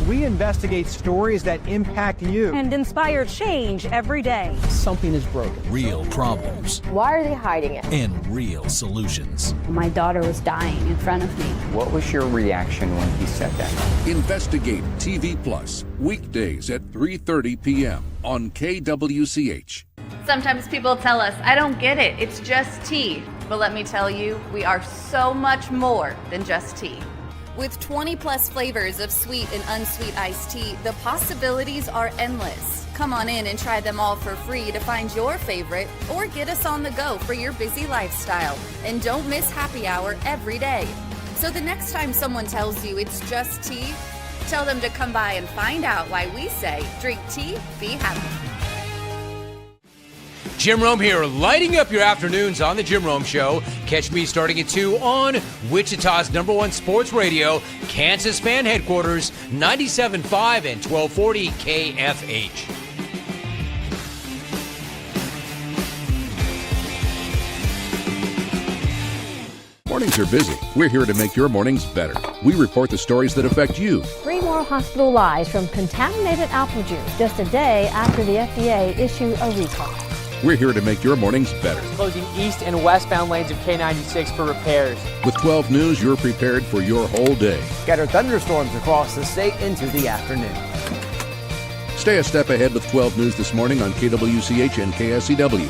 We investigate stories that impact you. And inspire change every day. Something is broken. Real problems. Why are they hiding it? And real solutions. My daughter was dying in front of me. What was your reaction when he said that? Investigate TV Plus, weekdays at 3:30 p.m. on KWCH. Sometimes people tell us, I don't get it, it's just tea. But let me tell you, we are so much more than just tea. With 20 plus flavors of sweet and unsweet iced tea, the possibilities are endless. Come on in and try them all for free to find your favorite or get us on the go for your busy lifestyle. And don't miss happy hour every day. So the next time someone tells you it's just tea, tell them to come by and find out why we say drink tea, be happy. Jim Rome here, lighting up your afternoons on The Jim Rome Show. Catch me starting at 2 on Wichita's #1 sports radio, Kansas Fan Headquarters, 97.5 and 1240 KFH. Mornings are busy. We're here to make your mornings better. We report the stories that affect you. 3 more hospitalized from contaminated apple juice just a day after the FDA issued a recall. We're here to make your mornings better. Closing east and westbound lanes of K96 for repairs. With 12 News, you're prepared for your whole day. Scattered thunderstorms across the state into the afternoon. Stay a step ahead with 12 News this morning on KWCH and KSCW.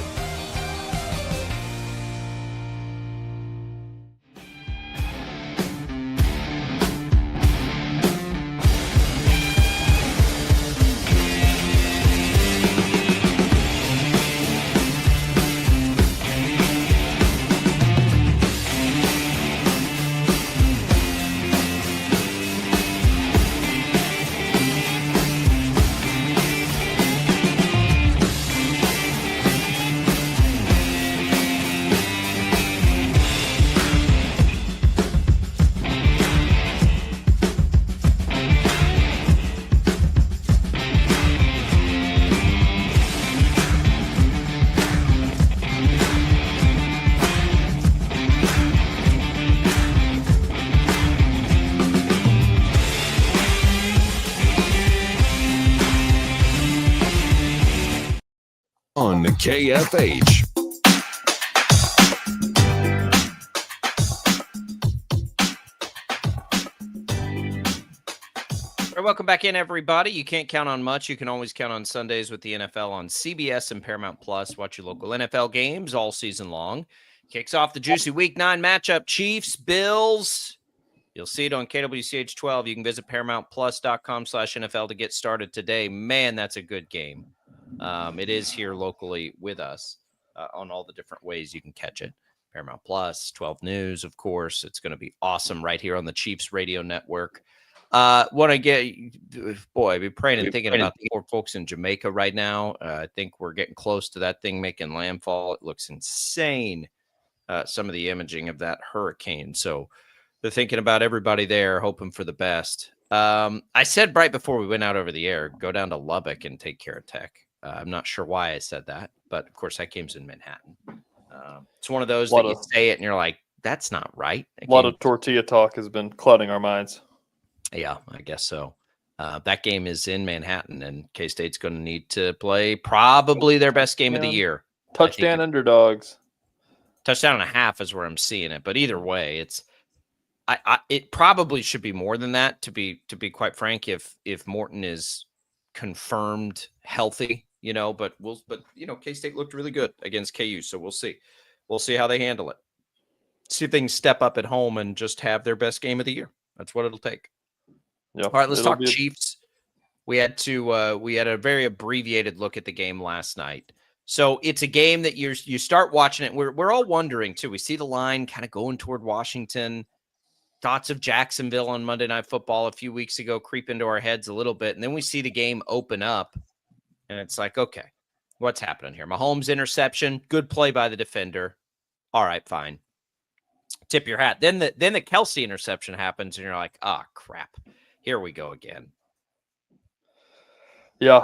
On KFH. All right, welcome back in, everybody. You can't count on much. You can always count on Sundays with the NFL on CBS and Paramount Plus. Watch your local NFL games all season long. Kicks off the juicy Week 9 matchup, Chiefs, Bills. You'll see it on KWCH 12. You can visit ParamountPlus.com/NFL to get started today. Man, that's a good game. It is here locally with us on all the different ways you can catch it. Paramount Plus, 12 News, of course. It's going to be awesome right here on the Chiefs Radio Network. Want to I've been praying and thinking about the poor folks in Jamaica right now. I think we're getting close to that thing making landfall. It looks insane, some of the imaging of that hurricane. So they're thinking about everybody there, hoping for the best. I said right before we went out over the air, go down to Lubbock and take care of Tech. I'm not sure why I said that, but of course that game's in Manhattan. It's one of those that you say it and you're like, that's not right. A lot of tortilla talk has been clouding our minds. Yeah, I guess so. That game is in Manhattan, and K-State's going to need to play probably their best game of the year. Touchdown underdogs. Touchdown and a half is where I'm seeing it, but either way, it probably should be more than that. To be quite frank, if Morton is confirmed healthy, but K-State looked really good against KU, so we'll see how they handle it. See if they can step up at home and just have their best game of the year. That's what it'll take. Yep. All right, let's talk Chiefs. We had a very abbreviated look at the game last night. So it's a game that you start watching it. We're all wondering too. We see the line kind of going toward Washington. Thoughts of Jacksonville on Monday Night Football a few weeks ago creep into our heads a little bit. And then we see the game open up and it's like, okay, what's happening here? Mahomes interception, good play by the defender. All right, fine. Tip your hat. Then the Kelsey interception happens and you're like, crap. Here we go again. Yeah,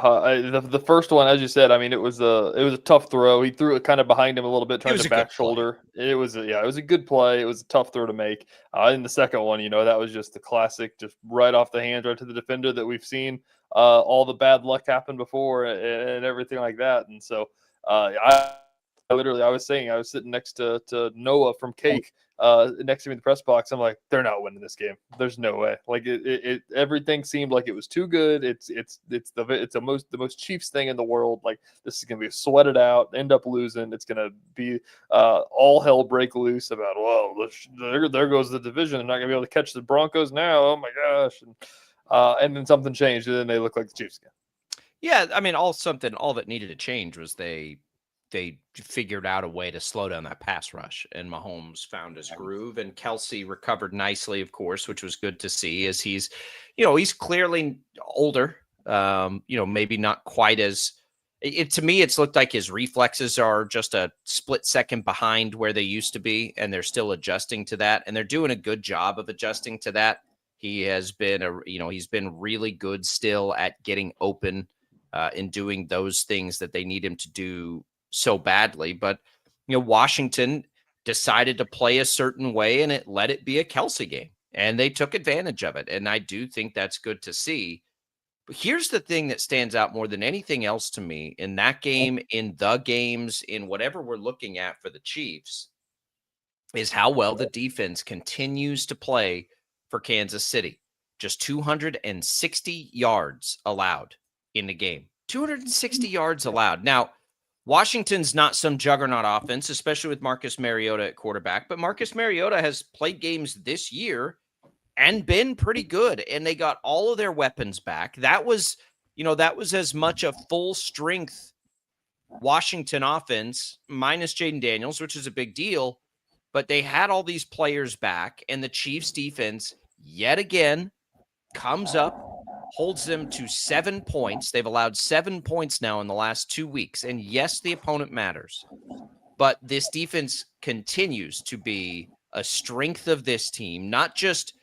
the first one, as you said, I mean, it was a tough throw. He threw it kind of behind him a little bit, trying to back shoulder. It was a good play. It was a tough throw to make. In the second one, that was just the classic, just right off the hands, right to the defender that we've seen all the bad luck happen before and everything like that. And so I was sitting next to Noah from Cake. Next to me in the press box, I'm like, they're not winning this game. There's no way. Like it everything seemed like it was too good. It's the most Chiefs thing in the world. Like this is gonna be sweated out, end up losing. It's gonna be all hell break loose about. Well, there goes the division. They're not gonna be able to catch the Broncos now. Oh my gosh! And then something changed, and then they look like the Chiefs again. Yeah, I mean, all that needed to change was they figured out a way to slow down that pass rush, and Mahomes found his groove, and Kelsey recovered nicely, of course, which was good to see as he's clearly older, maybe not quite as to me, it's looked like his reflexes are just a split second behind where they used to be, and they're still adjusting to that, and they're doing a good job of adjusting to that. He has been he's been really good still at getting open and doing those things that they need him to do so badly. But Washington decided to play a certain way, and it let it be a Kelsey game, and they took advantage of it, and I do think that's good to see. But here's the thing that stands out more than anything else to me in that game, in the games, in whatever we're looking at for the Chiefs, is how well the defense continues to play for Kansas City. Just 260 yards allowed in the game. 260 yards allowed. Now, Washington's not some juggernaut offense, especially with Marcus Mariota at quarterback, but Marcus Mariota has played games this year and been pretty good, and they got all of their weapons back. That was as much a full strength Washington offense minus Jaden Daniels, which is a big deal, but they had all these players back, and the Chiefs defense yet again comes up, holds them to 7 points. They've allowed 7 points now in the last 2 weeks. And yes, the opponent matters, but this defense continues to be a strength of this team, not just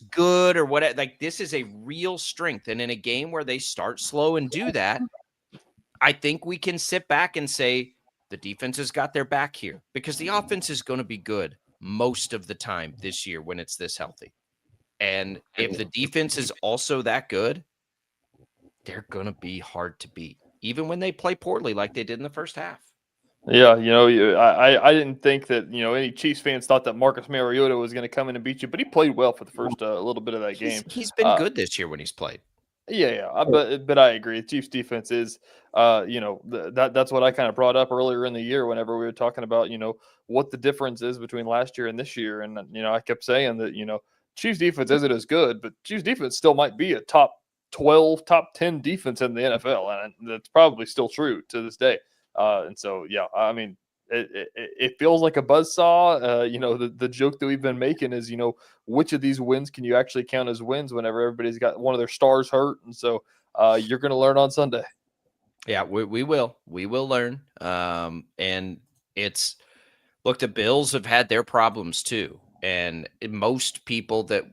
good or whatever. Like, this is a real strength. And in a game where they start slow and do that, I think we can sit back and say the defense has got their back here, because the offense is going to be good most of the time this year when it's this healthy. And if the defense is also that good, they're going to be hard to beat, even when they play poorly like they did in the first half. Yeah, I didn't think that, any Chiefs fans thought that Marcus Mariota was going to come in and beat you, but he played well for the first little bit of that game. He's been good this year when he's played. Yeah, but I agree. The Chiefs defense is, that's what I kind of brought up earlier in the year whenever we were talking about, what the difference is between last year and this year. And, I kept saying that, Chiefs defense isn't as good, but Chiefs defense still might be a top 12, top 10 defense in the NFL. And that's probably still true to this day. And so, yeah, I mean, it feels like a buzzsaw. The joke that we've been making is, which of these wins can you actually count as wins whenever everybody's got one of their stars hurt? And so you're going to learn on Sunday. Yeah, we will. We will learn. And look, the Bills have had their problems too. And most people that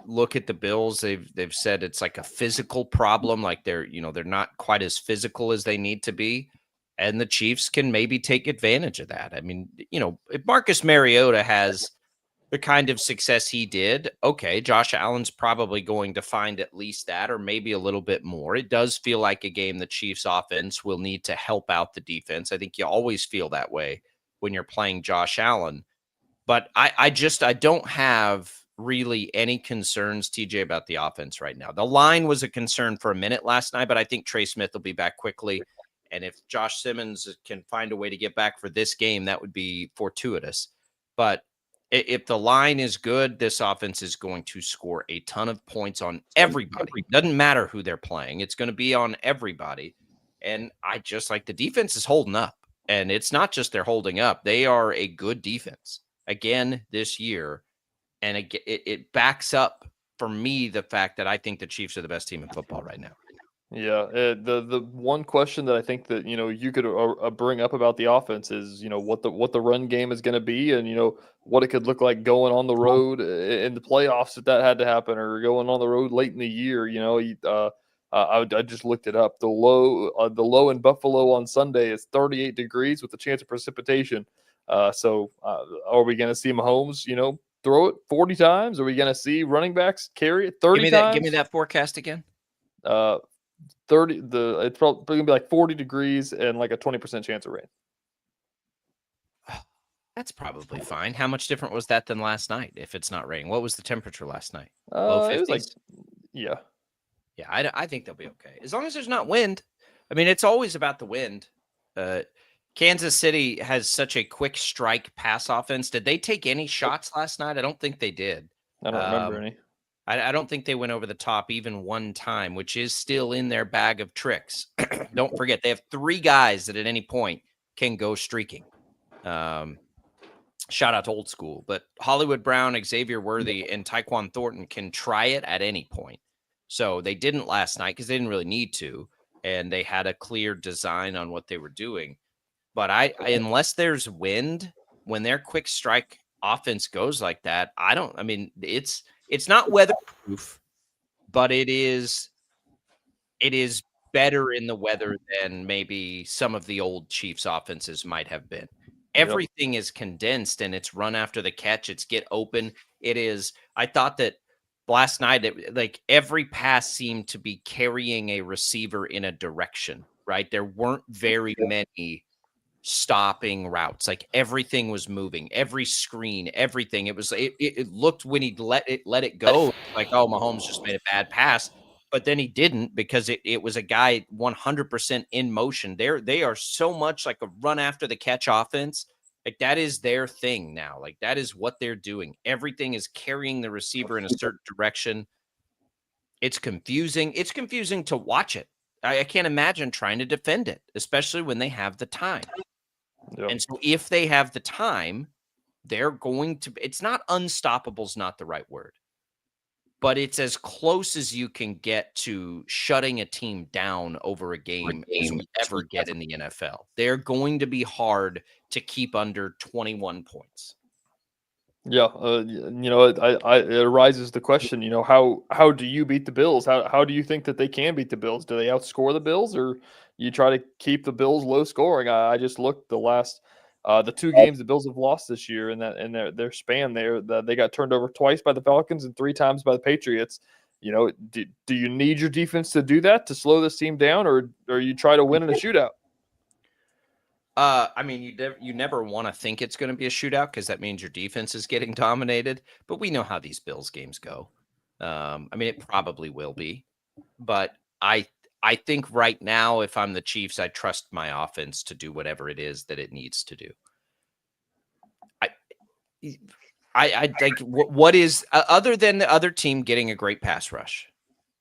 look at the Bills, they've said it's like a physical problem, like they're not quite as physical as they need to be. And the Chiefs can maybe take advantage of that. I mean, if Marcus Mariota has the kind of success he did, okay, Josh Allen's probably going to find at least that, or maybe a little bit more. It does feel like a game the Chiefs offense will need to help out the defense. I think you always feel that way when you're playing Josh Allen. But I don't have really any concerns, TJ, about the offense right now. The line was a concern for a minute last night, but I think Trey Smith will be back quickly. And if Josh Simmons can find a way to get back for this game, that would be fortuitous. But if the line is good, this offense is going to score a ton of points on everybody. Doesn't matter who they're playing. It's going to be on everybody. And I just like the defense is holding up. And it's not just they're holding up. They are a good defense again this year. And it backs up for me the fact that I think the Chiefs are the best team in football right now. Yeah, the one question that I think that you could bring up about the offense is what the run game is going to be, and what it could look like going on the road in the playoffs if that had to happen, or going on the road late in the year. I just looked it up. The low in Buffalo on Sunday is 38 degrees with a chance of precipitation. So are we going to see Mahomes throw it 40 times? Are we going to see running backs carry it 30 times? Give me that forecast again. 30. It's probably gonna be like 40 degrees and like a 20% chance of rain. That's probably fine. How much different was that than last night? If it's not raining, what was the temperature last night? Low 50s? It was like, yeah. I think they'll be okay as long as there's not wind. I mean, it's always about the wind. Kansas City has such a quick strike pass offense. Did they take any shots last night? I don't think they did. I don't remember any. I don't think they went over the top even one time, which is still in their bag of tricks. Don't forget, they have 3 guys that at any point can go streaking. Shout out to old school. But Hollywood Brown, Xavier Worthy, and Tyquan Thornton can try it at any point. So they didn't last night because they didn't really need to, and they had a clear design on what they were doing. But unless there's wind, when their quick strike offense goes like that, it's not weatherproof, but it is better in the weather than maybe some of the old Chiefs offenses might have been. Everything is condensed and it's run after the catch. It's get open. I thought that last night, like every pass seemed to be carrying a receiver in a direction, right? There weren't very many stopping routes. Like everything was moving, every screen, everything. It looked when he let it go like, oh, Mahomes just made a bad pass, but then he didn't because it was a guy 100% in motion. They are so much like a run after the catch offense. Like that is their thing now. Like that is what they're doing. Everything is carrying the receiver in a certain direction. It's confusing. It's confusing to watch it. I can't imagine trying to defend it, especially when they have the time. Yep. And so if they have the time, they're going to, it's not unstoppable is not the right word, but it's as close as you can get to shutting a team down over a game as we ever get in the NFL. They're going to be hard to keep under 21 points. Yeah. It arises the question, how do you beat the Bills? How do you think that they can beat the Bills? Do they outscore the Bills, or you try to keep the Bills low scoring? I just looked the 2 games the Bills have lost this year, and that in their span there, they got turned over twice by the Falcons and 3 times by the Patriots. Do you need your defense to do that to slow this team down, or you try to win in a shootout? You never want to think it's going to be a shootout because that means your defense is getting dominated. But we know how these Bills games go. It probably will be, but I think right now, if I'm the Chiefs, I trust my offense to do whatever it is that it needs to do. I think what is other than the other team getting a great pass rush,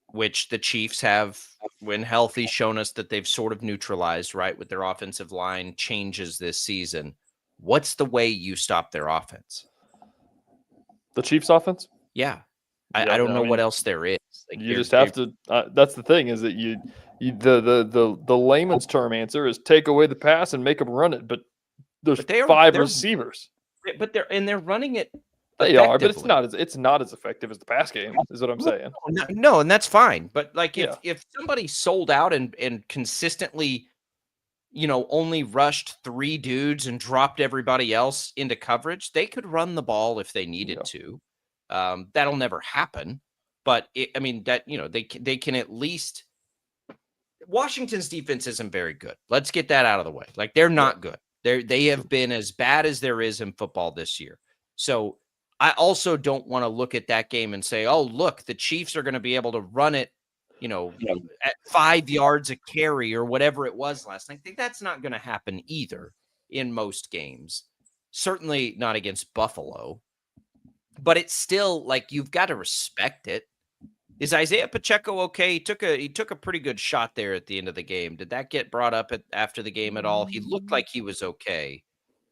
which the Chiefs have, when healthy, shown us that they've sort of neutralized, right, with their offensive line changes this season. What's the way you stop their offense? The Chiefs' offense? Yeah. I don't know what else there is. Like you just have to. That's the thing, is that the layman's term answer is take away the pass and make them run it. But there's 5 receivers. But they're running it. They are, but it's not as effective as the pass game, is what I'm saying. No, and that's fine. But like if somebody sold out and consistently, only rushed 3 dudes and dropped everybody else into coverage, they could run the ball if they needed to. That'll never happen. But they can at least. Washington's defense isn't very good. Let's get that out of the way. Like they're not good. They have been as bad as there is in football this year. So I also don't want to look at that game and say, oh, look, the Chiefs are going to be able to run it, at 5 yards a carry or whatever it was last night. I think that's not going to happen either in most games. Certainly not against Buffalo. But it's still like you've got to respect it. Is Isaiah Pacheco okay? He took a pretty good shot there at the end of the game. Did that get brought up after the game at all? He looked like he was okay.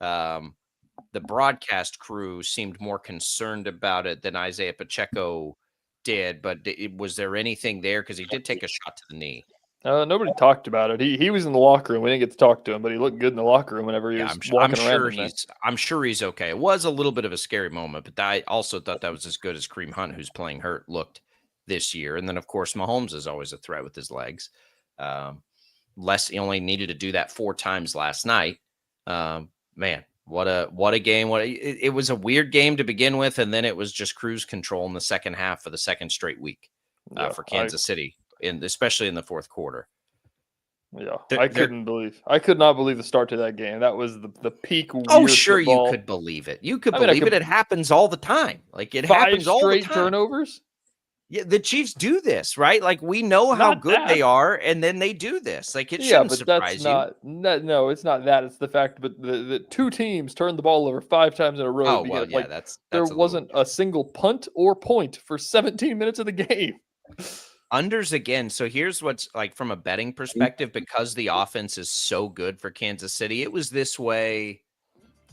The broadcast crew seemed more concerned about it than Isaiah Pacheco did, but was there anything there? Because he did take a shot to the knee. Nobody talked about it. He was in the locker room. We didn't get to talk to him, but he looked good in the locker room whenever he was walking around. I'm sure he's okay. It was a little bit of a scary moment, but I also thought that was as good as Kareem Hunt, who's playing hurt, looked this year. And then, of course, Mahomes is always a threat with his legs. He only needed to do that 4 times last night. Man, what a game. It was a weird game to begin with, and then it was just cruise control in the second half for the second straight week for Kansas City, especially in the fourth quarter. Yeah, I could not believe the start to that game. That was the peak. Oh, sure, football. You could believe it. You could believe it. It happens all the time. Like it happens all the time. 5 straight turnovers. Yeah, the Chiefs do this, right? Like we know how good they are, and then they do this. Like it shouldn't surprise you. No, it's not that. It's the fact, but the 2 teams turned the ball over 5 times in a row. Oh, well, yeah, that's there wasn't a single punt or point for 17 minutes of the game. Unders again. So here's what's like from a betting perspective, because the offense is so good for Kansas City. It was this way.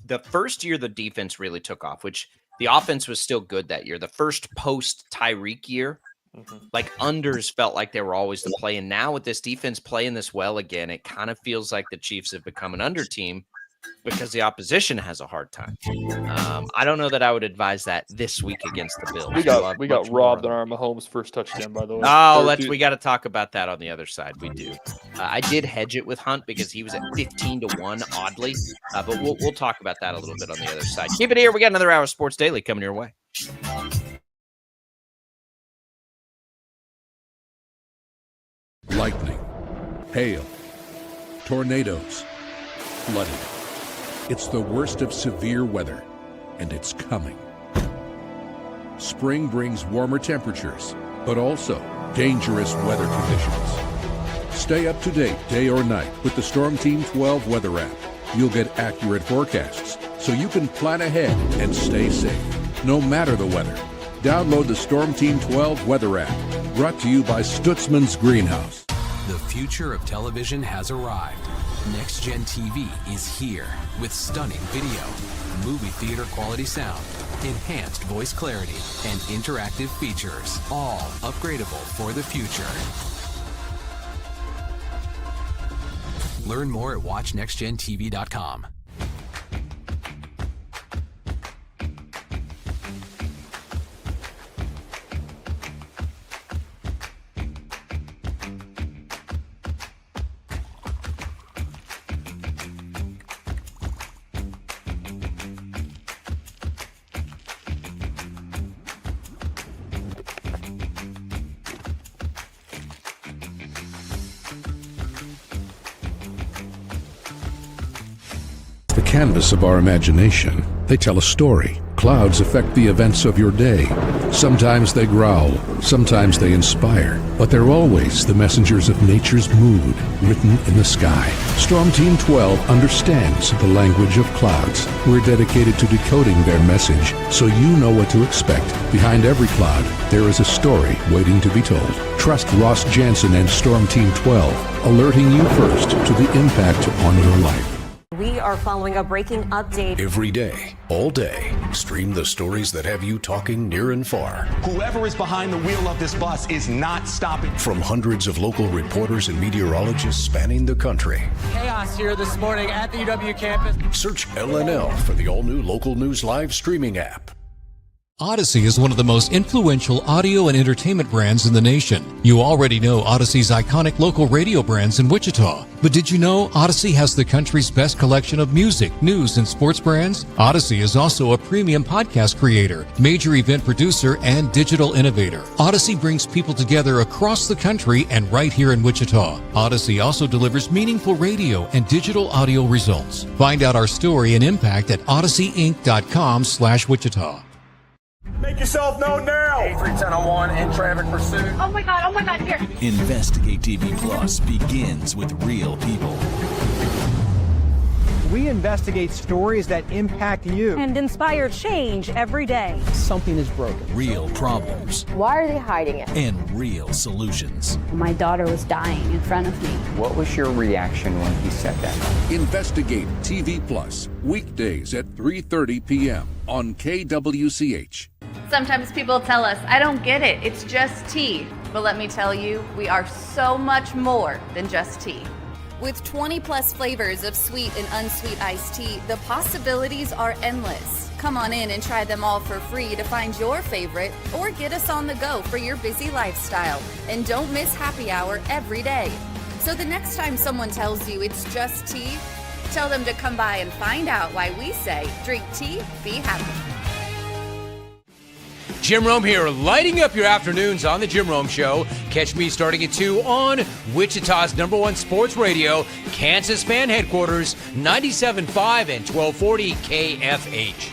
The first year the defense really took off, which the offense was still good that year. The first post Tyreek year, like unders felt like they were always the play. And now with this defense playing this well again, it kind of feels like the Chiefs have become an under team because the opposition has a hard time. I don't know that I would advise that this week against the Bills. We got robbed on our Mahomes first touchdown, by the way. Oh, we got to talk about that on the other side. We do. I did hedge it with Hunt because he was at 15-1, oddly. But we'll talk about that a little bit on the other side. Keep it here. We got another hour of Sports Daily coming your way. Lightning, hail, tornadoes, flooding. It's the worst of severe weather, and it's coming. Spring brings warmer temperatures, but also dangerous weather conditions. Stay up to date day or night with the Storm Team 12 weather app. You'll get accurate forecasts, so you can plan ahead and stay safe, no matter the weather. Download the Storm Team 12 weather app, brought to you by Stutzman's Greenhouse. The future of television has arrived. Next Gen TV is here with stunning video, movie theater quality sound, enhanced voice clarity, and interactive features, all upgradable for the future. Learn more at watchnextgentv.com. The canvas of our imagination. They tell a story. Clouds affect the events of your day. Sometimes they growl, sometimes they inspire, but they're always the messengers of nature's mood written in the sky. Storm Team 12 understands the language of clouds. We're dedicated to decoding their message so you know what to expect. Behind every cloud, there is a story waiting to be told. Trust Ross Jansen and Storm Team 12, alerting you first to the impact on your life. We are following a breaking update. Every day, all day, stream the stories that have you talking near and far. Whoever is behind the wheel of this bus is not stopping. From hundreds of local reporters and meteorologists spanning the country. Chaos here this morning at the UW campus. Search LNL for the all-new Local News Live streaming app. Odyssey is one of the most influential audio and entertainment brands in the nation. You already know Odyssey's iconic local radio brands in Wichita. But did you know Odyssey has the country's best collection of music, news, and sports brands? Odyssey is also a premium podcast creator, major event producer, and digital innovator. Odyssey brings people together across the country and right here in Wichita. Odyssey also delivers meaningful radio and digital audio results. Find out our story and impact at odysseyinc.com/Wichita. Make yourself known now. 83-10-01 in traffic pursuit. Oh my God, here. Investigate TV Plus begins with real people. We investigate stories that impact you and inspire change every day. Something is broken. Real problems. Why are they hiding it? And real solutions. My daughter was dying in front of me. What was your reaction when he said that? Investigate TV Plus, weekdays at 3:30 p.m. on KWCH. Sometimes people tell us, I don't get it, it's just tea. But let me tell you, we are so much more than just tea. With 20 plus flavors of sweet and unsweet iced tea, the possibilities are endless. Come on in and try them all for free to find your favorite or get us on the go for your busy lifestyle. And don't miss happy hour every day. So the next time someone tells you it's just tea, tell them to come by and find out why we say drink tea, be happy. Jim Rome here, lighting up your afternoons on The Jim Rome Show. Catch me starting at 2 on Wichita's #1 sports radio, Kansas Fan Headquarters, 97.5 and 1240 KFH.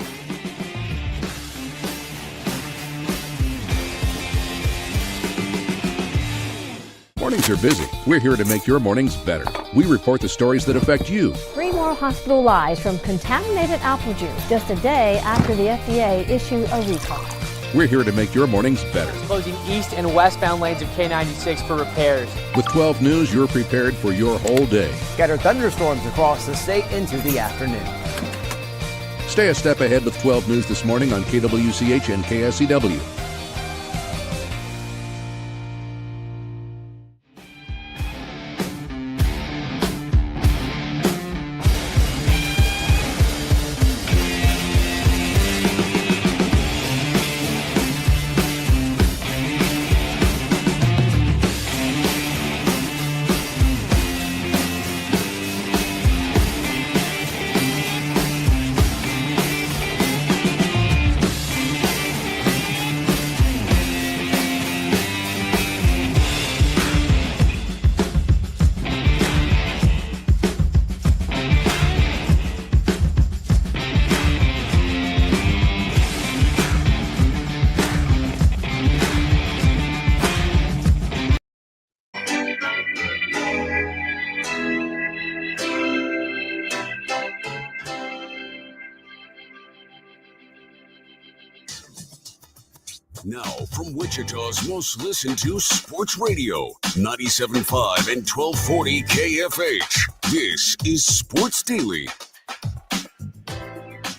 Mornings are busy. We're here to make your mornings better. We report the stories that affect you. 3 more hospital lies from contaminated apple juice just a day after the FDA issued a recall. We're here to make your mornings better. Closing east and westbound lanes of K96 for repairs. With 12 News, you're prepared for your whole day. Scattered thunderstorms across the state into the afternoon. Stay a step ahead with 12 News this morning on KWCH and KSCW. Now, from Wichita's most listened to sports radio, 97.5 and 1240 KFH. This is Sports Daily. All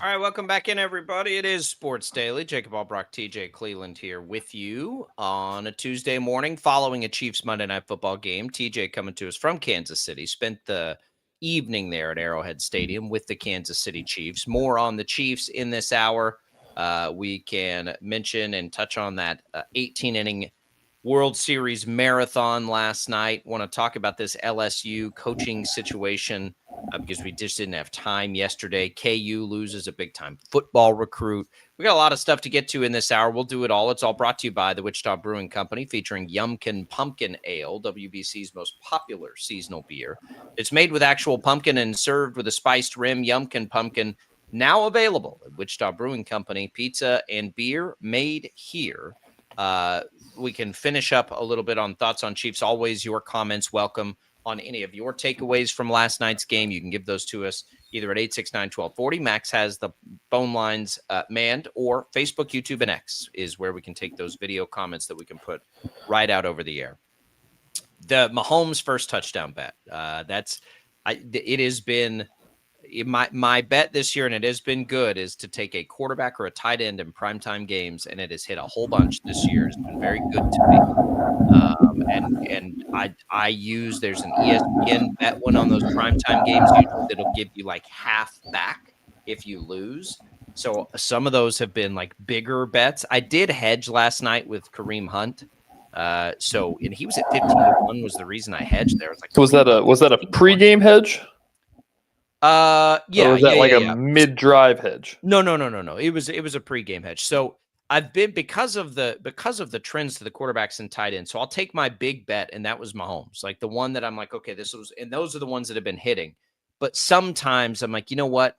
right, welcome back in, everybody. It is Sports Daily. Jacob Albrock, TJ Cleveland here with you on a Tuesday morning following a Chiefs Monday Night Football game. TJ coming to us from Kansas City. Spent the evening there at Arrowhead Stadium with the Kansas City Chiefs. More on the Chiefs in this hour. We can mention and touch on that 18-inning World Series marathon last night. Want to talk about this LSU coaching situation because we just didn't have time yesterday. KU loses a big-time football recruit. We got a lot of stuff to get to in this hour. We'll do it all. It's all brought to you by the Wichita Brewing Company, featuring Yumkin Pumpkin Ale, WBC's most popular seasonal beer. It's made with actual pumpkin and served with a spiced rim. Yumkin Pumpkin, now available at Wichita Brewing Company. Pizza and beer made here. We can finish up a little bit on thoughts on Chiefs. Always your comments welcome on any of your takeaways from last night's game. You can give those to us either at 869-1240. Max has the phone lines manned, or Facebook, YouTube, and X is where we can take those video comments that we can put right out over the air. The Mahomes first touchdown bet. It has been my bet this year, and it has been good, is to take a quarterback or a tight end in primetime games, and it has hit a whole bunch this year. It's been very good to me. And I use, there's an ESPN bet one on those primetime games that'll give you like half back if you lose. So some of those have been like bigger bets. I did hedge last night with Kareem Hunt. And he was at 15-1 was the reason I hedged there. Was that a pregame hedge? Yeah. Or was that a mid-drive hedge? No. It was a pregame hedge. So I've been because of the trends to the quarterbacks and tight ends. So I'll take my big bet, and that was Mahomes, like the one that I'm like, okay, and those are the ones that have been hitting. But sometimes I'm like, you know what?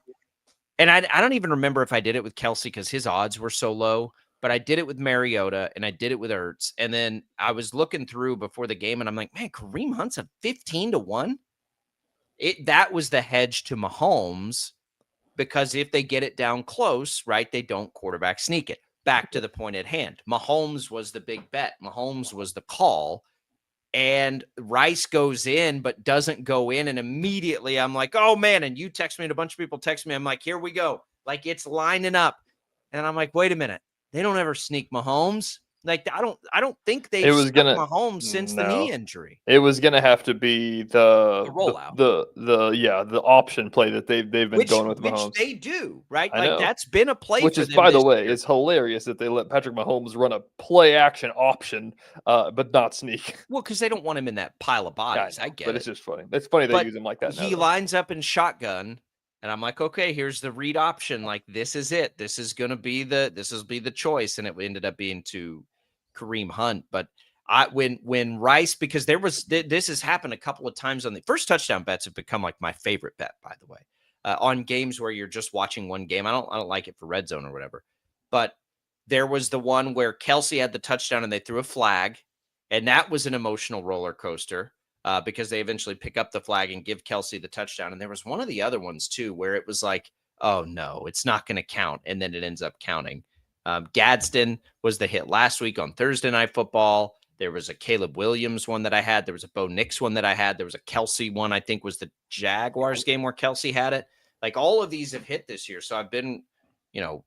And I don't even remember if I did it with Kelsey because his odds were so low. But I did it with Mariota and I did it with Ertz. And then I was looking through before the game, and I'm like, man, Kareem Hunt's a 15-1. that was the hedge to Mahomes, because if they get it down close, right, they don't quarterback sneak it. Back to the point at hand. Mahomes was the big bet. Mahomes was the call. And Rice goes in, but doesn't go in. And immediately I'm like, oh, man. And you text me and a bunch of people text me. I'm like, here we go. Like, it's lining up. And I'm like, wait a minute. They don't ever sneak Mahomes. Like, I don't think they've snuck Mahomes since the knee injury. It was gonna have to be the rollout, the option play that they've been going with Mahomes. Which they do, right? I like know. That's been a play. Which for is, them by the this way, year. it's hilarious that they let Patrick Mahomes run a play action option, but not sneak. Well, because they don't want him in that pile of bodies. I get but it. it's just funny. It's funny they use him like that. He lines up in shotgun. And I'm like, okay, here's the read option. Like, this is it. This is going to be the choice. And it ended up being to Kareem Hunt. But when Rice, because this has happened a couple of times on the first touchdown bets have become like my favorite bet, by the way, on games where you're just watching one game. I don't like it for red zone or whatever, but there was the one where Kelsey had the touchdown and they threw a flag, and that was an emotional roller coaster. Because they eventually pick up the flag and give Kelsey the touchdown. And there was one of the other ones too, where it was like, oh no, it's not going to count. And then it ends up counting. Gadsden was the hit last week on Thursday Night Football. There was a Caleb Williams one that I had. There was a Bo Nix one that I had. There was a Kelsey one, I think was the Jaguars game where Kelsey had it. Like, all of these have hit this year. So I've been,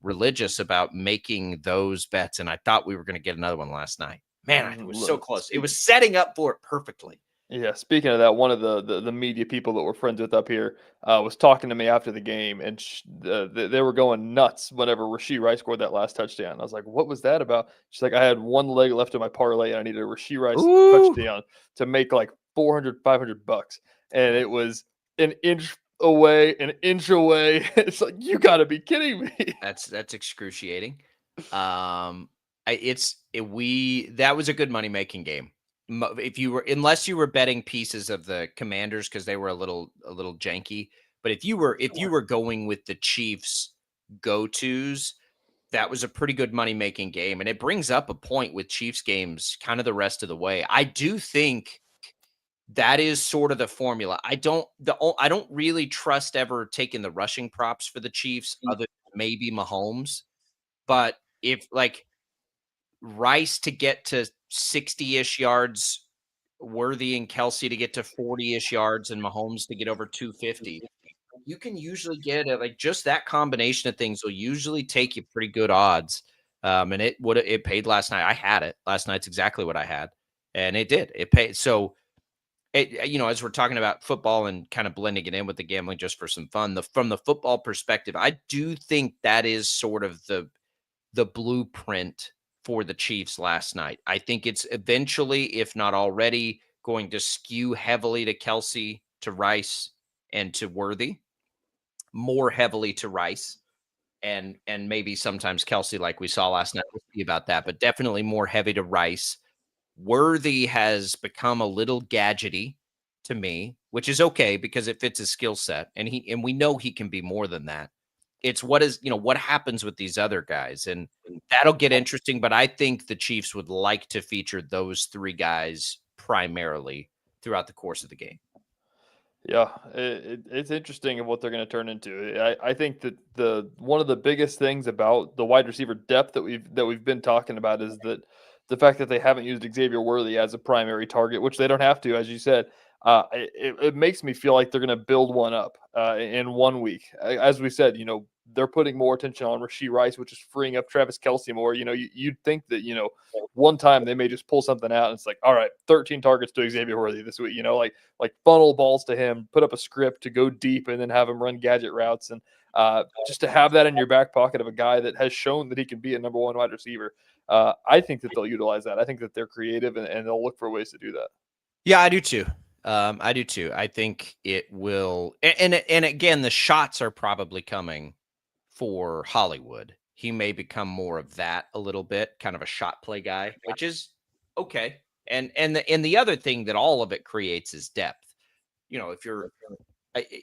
religious about making those bets. And I thought we were going to get another one last night. Man, it was so close. It was setting up for it perfectly. Yeah, speaking of that, one of the media people that we're friends with up here was talking to me after the game, and they were going nuts whenever Rashee Rice scored that last touchdown. I was like, what was that about? She's like, I had one leg left in my parlay, and I needed a Rashee Rice touchdown to make like $400, $500. And it was an inch away. It's like, you got to be kidding me. That's excruciating. That was a good money-making game. Unless you were betting pieces of the Commanders, because they were a little janky, but if you were going with the Chiefs go-tos, that was a pretty good money-making game. And it brings up a point with Chiefs games kind of the rest of the way. I do think that is sort of the formula. I don't really trust ever taking the rushing props for the Chiefs, other than maybe Mahomes. But if like Rice to get to 60-ish yards, Worthy and Kelsey to get to 40-ish yards, and Mahomes to get over 250, you can usually get like just that combination of things will usually take you pretty good odds. And it paid last night. I had it last night's exactly what I had, and it did. It paid. So as we're talking about football and kind of blending it in with the gambling just for some fun, from the football perspective, I do think that is sort of the blueprint for the Chiefs last night. I think it's eventually, if not already, going to skew heavily to Kelsey, to Rice, and to Worthy. More heavily to Rice, and maybe sometimes Kelsey, like we saw last night. We'll see about that, but definitely more heavy to Rice. Worthy has become a little gadgety to me, which is okay because it fits his skill set, and we know he can be more than that. It's what happens with these other guys, and that'll get interesting. But I think the Chiefs would like to feature those three guys primarily throughout the course of the game. Yeah, it's interesting of what they're going to turn into. I think that one of the biggest things about the wide receiver depth that we've been talking about is that the fact that they haven't used Xavier Worthy as a primary target, which they don't have to, as you said. It makes me feel like they're going to build one up in 1 week. As we said, they're putting more attention on Rashee Rice, which is freeing up Travis Kelsey more. You'd think that, one time they may just pull something out and it's like, all right, 13 targets to Xavier Worthy this week, like funnel balls to him, put up a script to go deep and then have him run gadget routes. And just to have that in your back pocket of a guy that has shown that he can be a number one wide receiver. I think that they'll utilize that. I think that they're creative and they'll look for ways to do that. Yeah, I do too. I think it will. And again, the shots are probably coming for Hollywood. He may become more of that a little bit, kind of a shot play guy, which is okay. And the other thing that all of it creates is depth.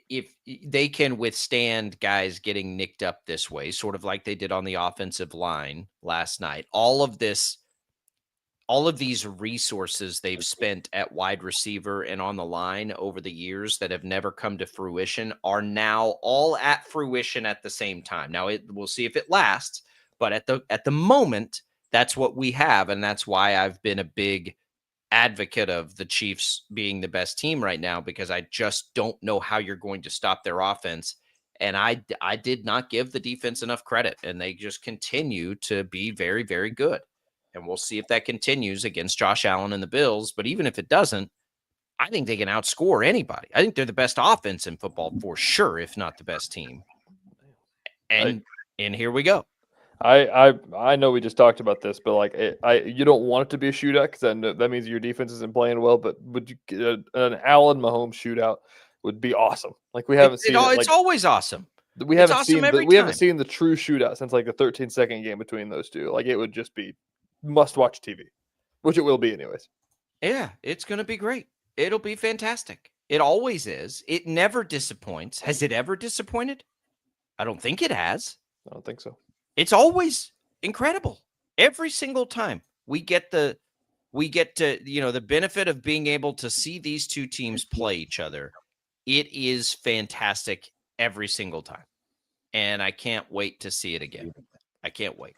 If they can withstand guys getting nicked up this way, sort of like they did on the offensive line last night, all of this all of these resources they've spent at wide receiver and on the line over the years that have never come to fruition are now all at fruition at the same time. Now we'll see if it lasts, but at the moment, that's what we have. And that's why I've been a big advocate of the Chiefs being the best team right now, because I just don't know how you're going to stop their offense. And I did not give the defense enough credit, and they just continue to be very, very good. And we'll see if that continues against Josh Allen and the Bills. But even if it doesn't, I think they can outscore anybody. I think they're the best offense in football for sure, if not the best team. And here we go. I know we just talked about this, but like you don't want it to be a shootout because that means your defense isn't playing well. But would you get an Allen Mahomes shootout would be awesome. Like we haven't seen it's always awesome. We haven't seen the true shootout since like the 13-second game between those two. Like it would just be must-watch TV, which it will be anyways. Yeah, it's going to be great. It'll be fantastic. It always is. It never disappoints. Has it ever disappointed? I don't think it has. I don't think so. It's always incredible. Every single time we get the benefit of being able to see these two teams play each other. It is fantastic every single time. And I can't wait to see it again. I can't wait.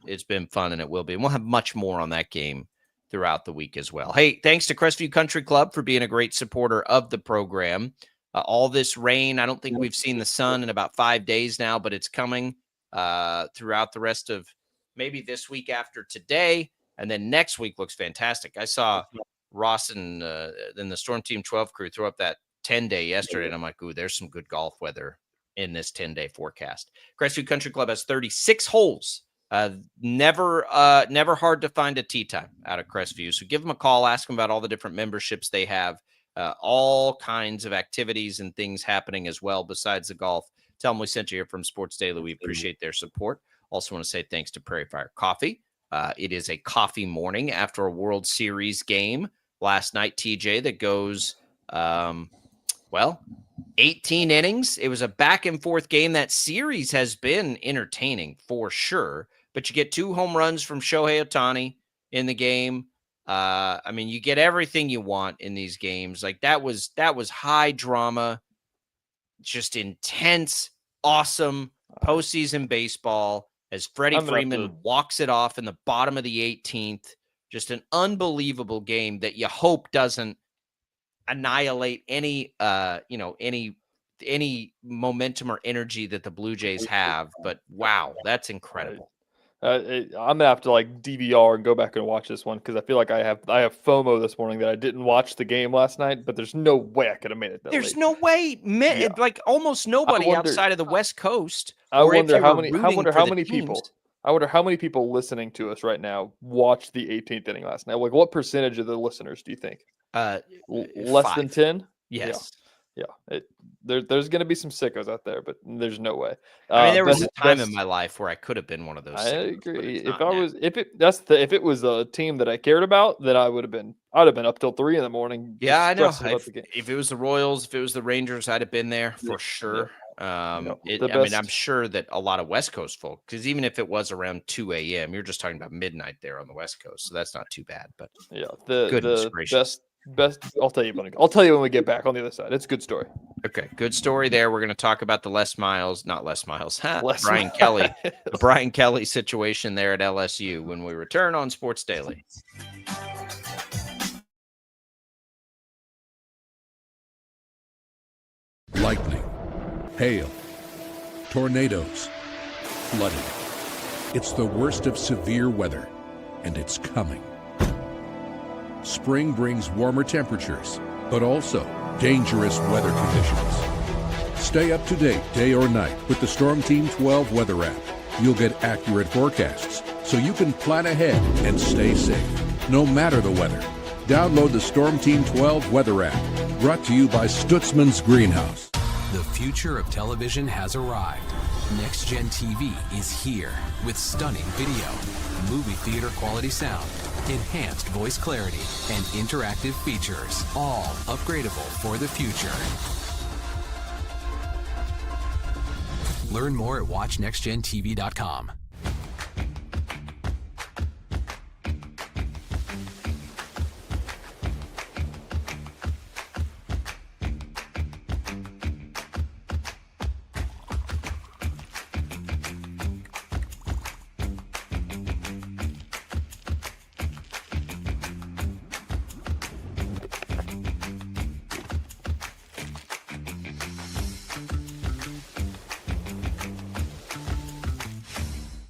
It's been fun, and it will be. And we'll have much more on that game throughout the week as well. Hey, thanks to Crestview Country Club for being a great supporter of the program. All this rain, I don't think we've seen the sun in about 5 days now, but it's coming throughout the rest of maybe this week after today. And then next week looks fantastic. I saw Ross and the Storm Team 12 crew throw up that 10-day yesterday, and I'm like, ooh, there's some good golf weather in this 10-day forecast. Crestview Country Club has 36 holes. Never hard to find a tee time out of Crestview. So give them a call, ask them about all the different memberships they have, all kinds of activities and things happening as well besides the golf. Tell them we sent you here from Sports Daily. We appreciate their support. Also want to say thanks to Prairie Fire Coffee. It is a coffee morning after a World Series game last night, TJ, that goes, 18 innings. It was a back-and-forth game. That series has been entertaining for sure, but you get 2 home runs from Shohei Ohtani in the game. You get everything you want in these games. Like that was high drama, just intense, awesome postseason baseball as Freddie Freeman walks it off in the bottom of the 18th. Just an unbelievable game that you hope doesn't annihilate any momentum or energy that the Blue Jays have. But wow, that's incredible. I'm gonna have to like DVR and go back and watch this one because I feel like I have FOMO this morning that I didn't watch the game last night, but there's no way I could have made it that There's late. no way. Like almost nobody outside of the West Coast. I wonder how many people listening to us right now watched the 18th inning last night. Like what percentage of the listeners do you think? Less than 10? Yes. Yeah. There's going to be some sickos out there, but there's no way. There was a time in my life where I could have been one of those. I agree. If it was a team that I cared about, then I'd have been up till 3 a.m. Yeah, I know. If it was the Royals, if it was the Rangers, I'd have been there for sure. I'm sure that a lot of West Coast folk, because even if it was around 2 a.m., you're just talking about midnight there on the West Coast, so that's not too bad. But yeah, the best. I'll tell you when we get back on the other side. It's a good story. Okay, good story there. We're going to talk about the Brian Kelly situation there at LSU when we return on Sports Daily. Lightning, hail, tornadoes, flooding. It's the worst of severe weather, and it's coming. Spring brings warmer temperatures, but also dangerous weather conditions. Stay up to date day or night with the Storm Team 12 weather app. You'll get accurate forecasts, so you can plan ahead and stay safe, no matter the weather. Download the Storm Team 12 weather app, brought to you by Stutzman's Greenhouse. The future of television has arrived. Next Gen TV is here with stunning video, movie theater quality sound, enhanced voice clarity, and interactive features, all upgradable for the future. Learn more at watchnextgentv.com.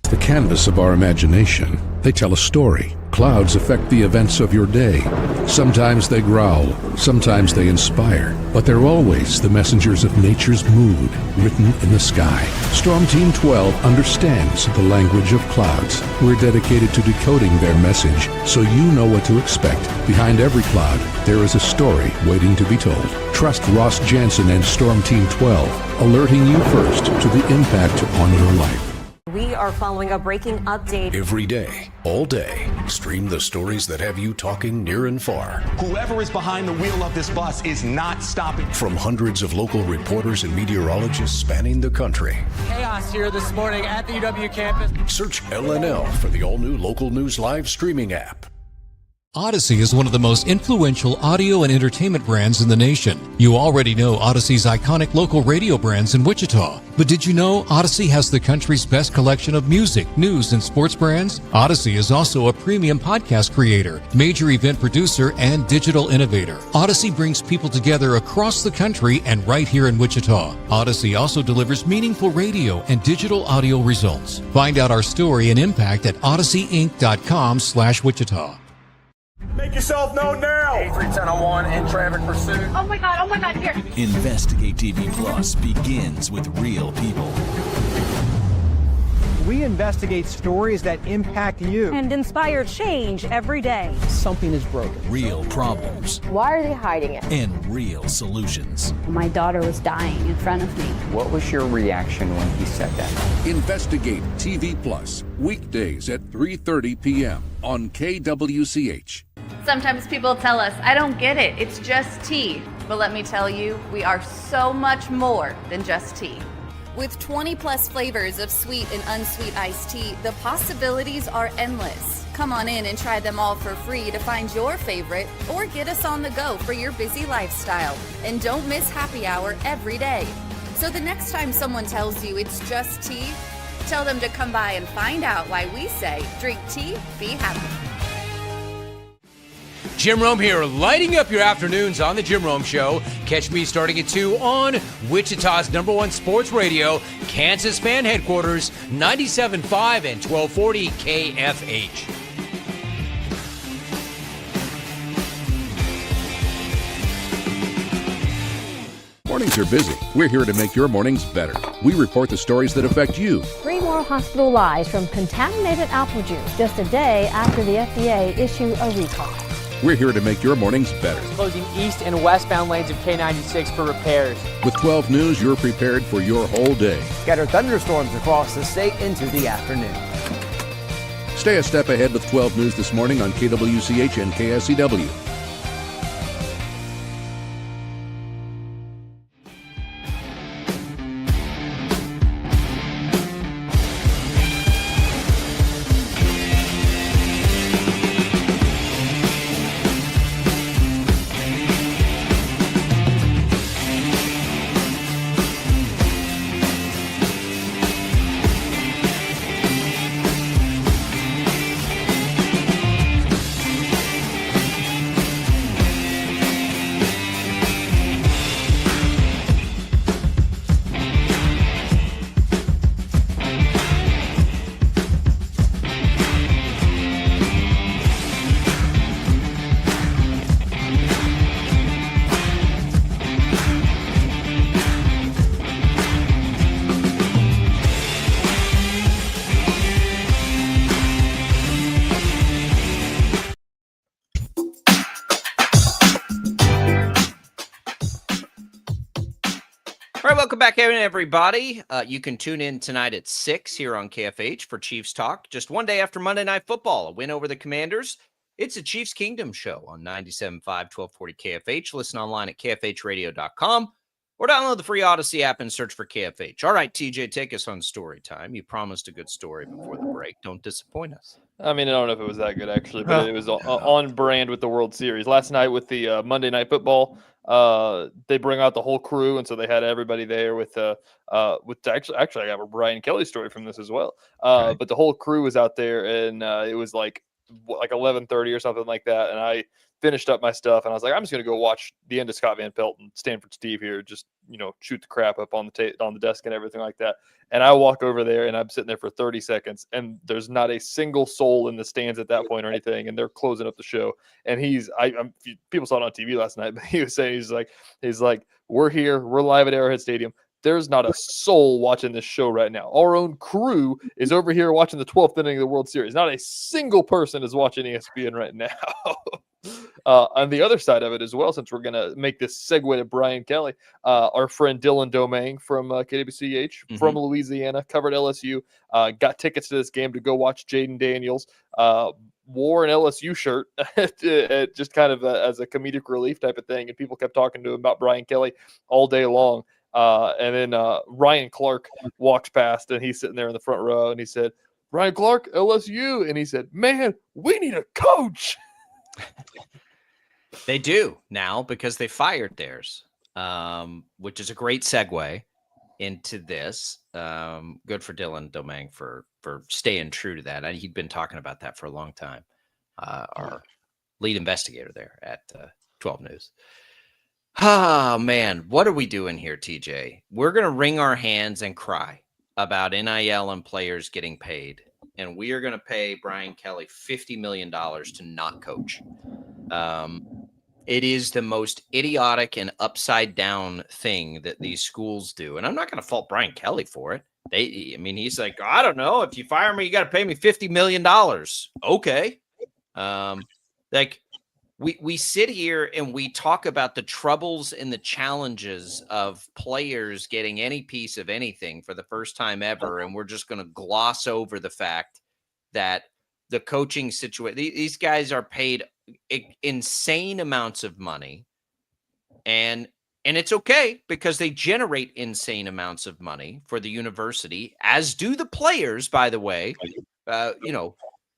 The canvas of our imagination. They tell a story. Clouds affect the events of your day. Sometimes they growl, sometimes they inspire, but they're always the messengers of nature's mood, written in the sky. Storm Team 12 understands the language of clouds. We're dedicated to decoding their message so you know what to expect. Behind every cloud, there is a story waiting to be told. Trust Ross Jansen and Storm Team 12, alerting you first to the impact on your life. We are following a breaking update. Every day, all day, stream the stories that have you talking near and far. Whoever is behind the wheel of this bus is not stopping. From hundreds of local reporters and meteorologists spanning the country. Chaos here this morning at the UW campus. Search LNL for the all-new Local News Live streaming app. Odyssey is one of the most influential audio and entertainment brands in the nation. You already know Odyssey's iconic local radio brands in Wichita. But did you know Odyssey has the country's best collection of music, news, and sports brands? Odyssey is also a premium podcast creator, major event producer, and digital innovator. Odyssey brings people together across the country and right here in Wichita. Odyssey also delivers meaningful radio and digital audio results. Find out our story and impact at odysseyinc.com/Wichita. Make yourself known now. 83101 in traffic pursuit. Oh my God, here. Investigate TV Plus begins with real people. We investigate stories that impact you. And inspire change every day. Something is broken. Real problems. Why are they hiding it? And real solutions. My daughter was dying in front of me. What was your reaction when he said that? Investigate TV Plus, weekdays at 3:30 p.m. on KWCH. Sometimes people tell us, I don't get it, it's just tea. But let me tell you, we are so much more than just tea. With 20 plus flavors of sweet and unsweet iced tea, the possibilities are endless. Come on in and try them all for free to find your favorite or get us on the go for your busy lifestyle. And don't miss happy hour every day. So the next time someone tells you it's just tea, tell them to come by and find out why we say drink tea, be happy. Jim Rome here, lighting up your afternoons on The Jim Rome Show. Catch me starting at 2 on Wichita's #1 sports radio, Kansas Fan Headquarters, 97.5 and 1240 KFH. Mornings are busy. We're here to make your mornings better. We report the stories that affect you. 3 more hospital lies from contaminated apple juice just a day after the FDA issued a recall. We're here to make your mornings better. Closing east and westbound lanes of K96 for repairs. With 12 News, you're prepared for your whole day. Scattered thunderstorms across the state into the afternoon. Stay a step ahead with 12 News this morning on KWCH and KSCW. All right, welcome back, everybody. You can tune in tonight at 6 here on KFH for Chiefs Talk. Just one day after Monday Night Football, a win over the Commanders. It's a Chiefs Kingdom show on 97.5, 1240 KFH. Listen online at kfhradio.com or download the free Odyssey app and search for KFH. All right, TJ, take us on story time. You promised a good story before the break. Don't disappoint us. I mean, I don't know if it was that good, actually, but it was on brand with the World Series. Last night with the Monday Night Football, they bring out the whole crew, and so they had everybody there with actually I got a Brian Kelly story from this as well. But the whole crew was out there, and it was like 11:30 or something like that, and I finished up my stuff, and I was like, I'm just going to go watch the end of Scott Van Pelt and Stanford Steve here, just, shoot the crap up on the desk and everything like that. And I walk over there, and I'm sitting there for 30 seconds, and there's not a single soul in the stands at that point or anything, and they're closing up the show. And people saw it on TV last night, but he was saying, he's like, we're here, we're live at Arrowhead Stadium. There's not a soul watching this show right now. Our own crew is over here watching the 12th inning of the World Series. Not a single person is watching ESPN right now. On the other side of it as well, since we're going to make this segue to Brian Kelly, our friend Dylan Domingue from KWCH from Louisiana, covered LSU, got tickets to this game to go watch Jaden Daniels, wore an LSU shirt just kind of as a comedic relief type of thing. And people kept talking to him about Brian Kelly all day long. And then Ryan Clark walks past, and he's sitting there in the front row, and he said, Ryan Clark, LSU. And he said, man, we need a coach. They do now because they fired theirs, which is a great segue into this. Good for Dylan Domingue for staying true to that. He'd been talking about that for a long time. Our lead investigator there at 12 News. Oh, man, what are we doing here, TJ? We're going to wring our hands and cry about NIL and players getting paid, and we are going to pay Brian Kelly $50 million to not coach. It is the most idiotic and upside down thing that these schools do, and I'm not going to fault Brian Kelly for it. He's like, I don't know. If you fire me, you got to pay me $50 million. Okay. We sit here and we talk about the troubles and the challenges of players getting any piece of anything for the first time ever. And we're just going to gloss over the fact that the coaching situation, these guys are paid insane amounts of money. And it's okay because they generate insane amounts of money for the university, as do the players, by the way.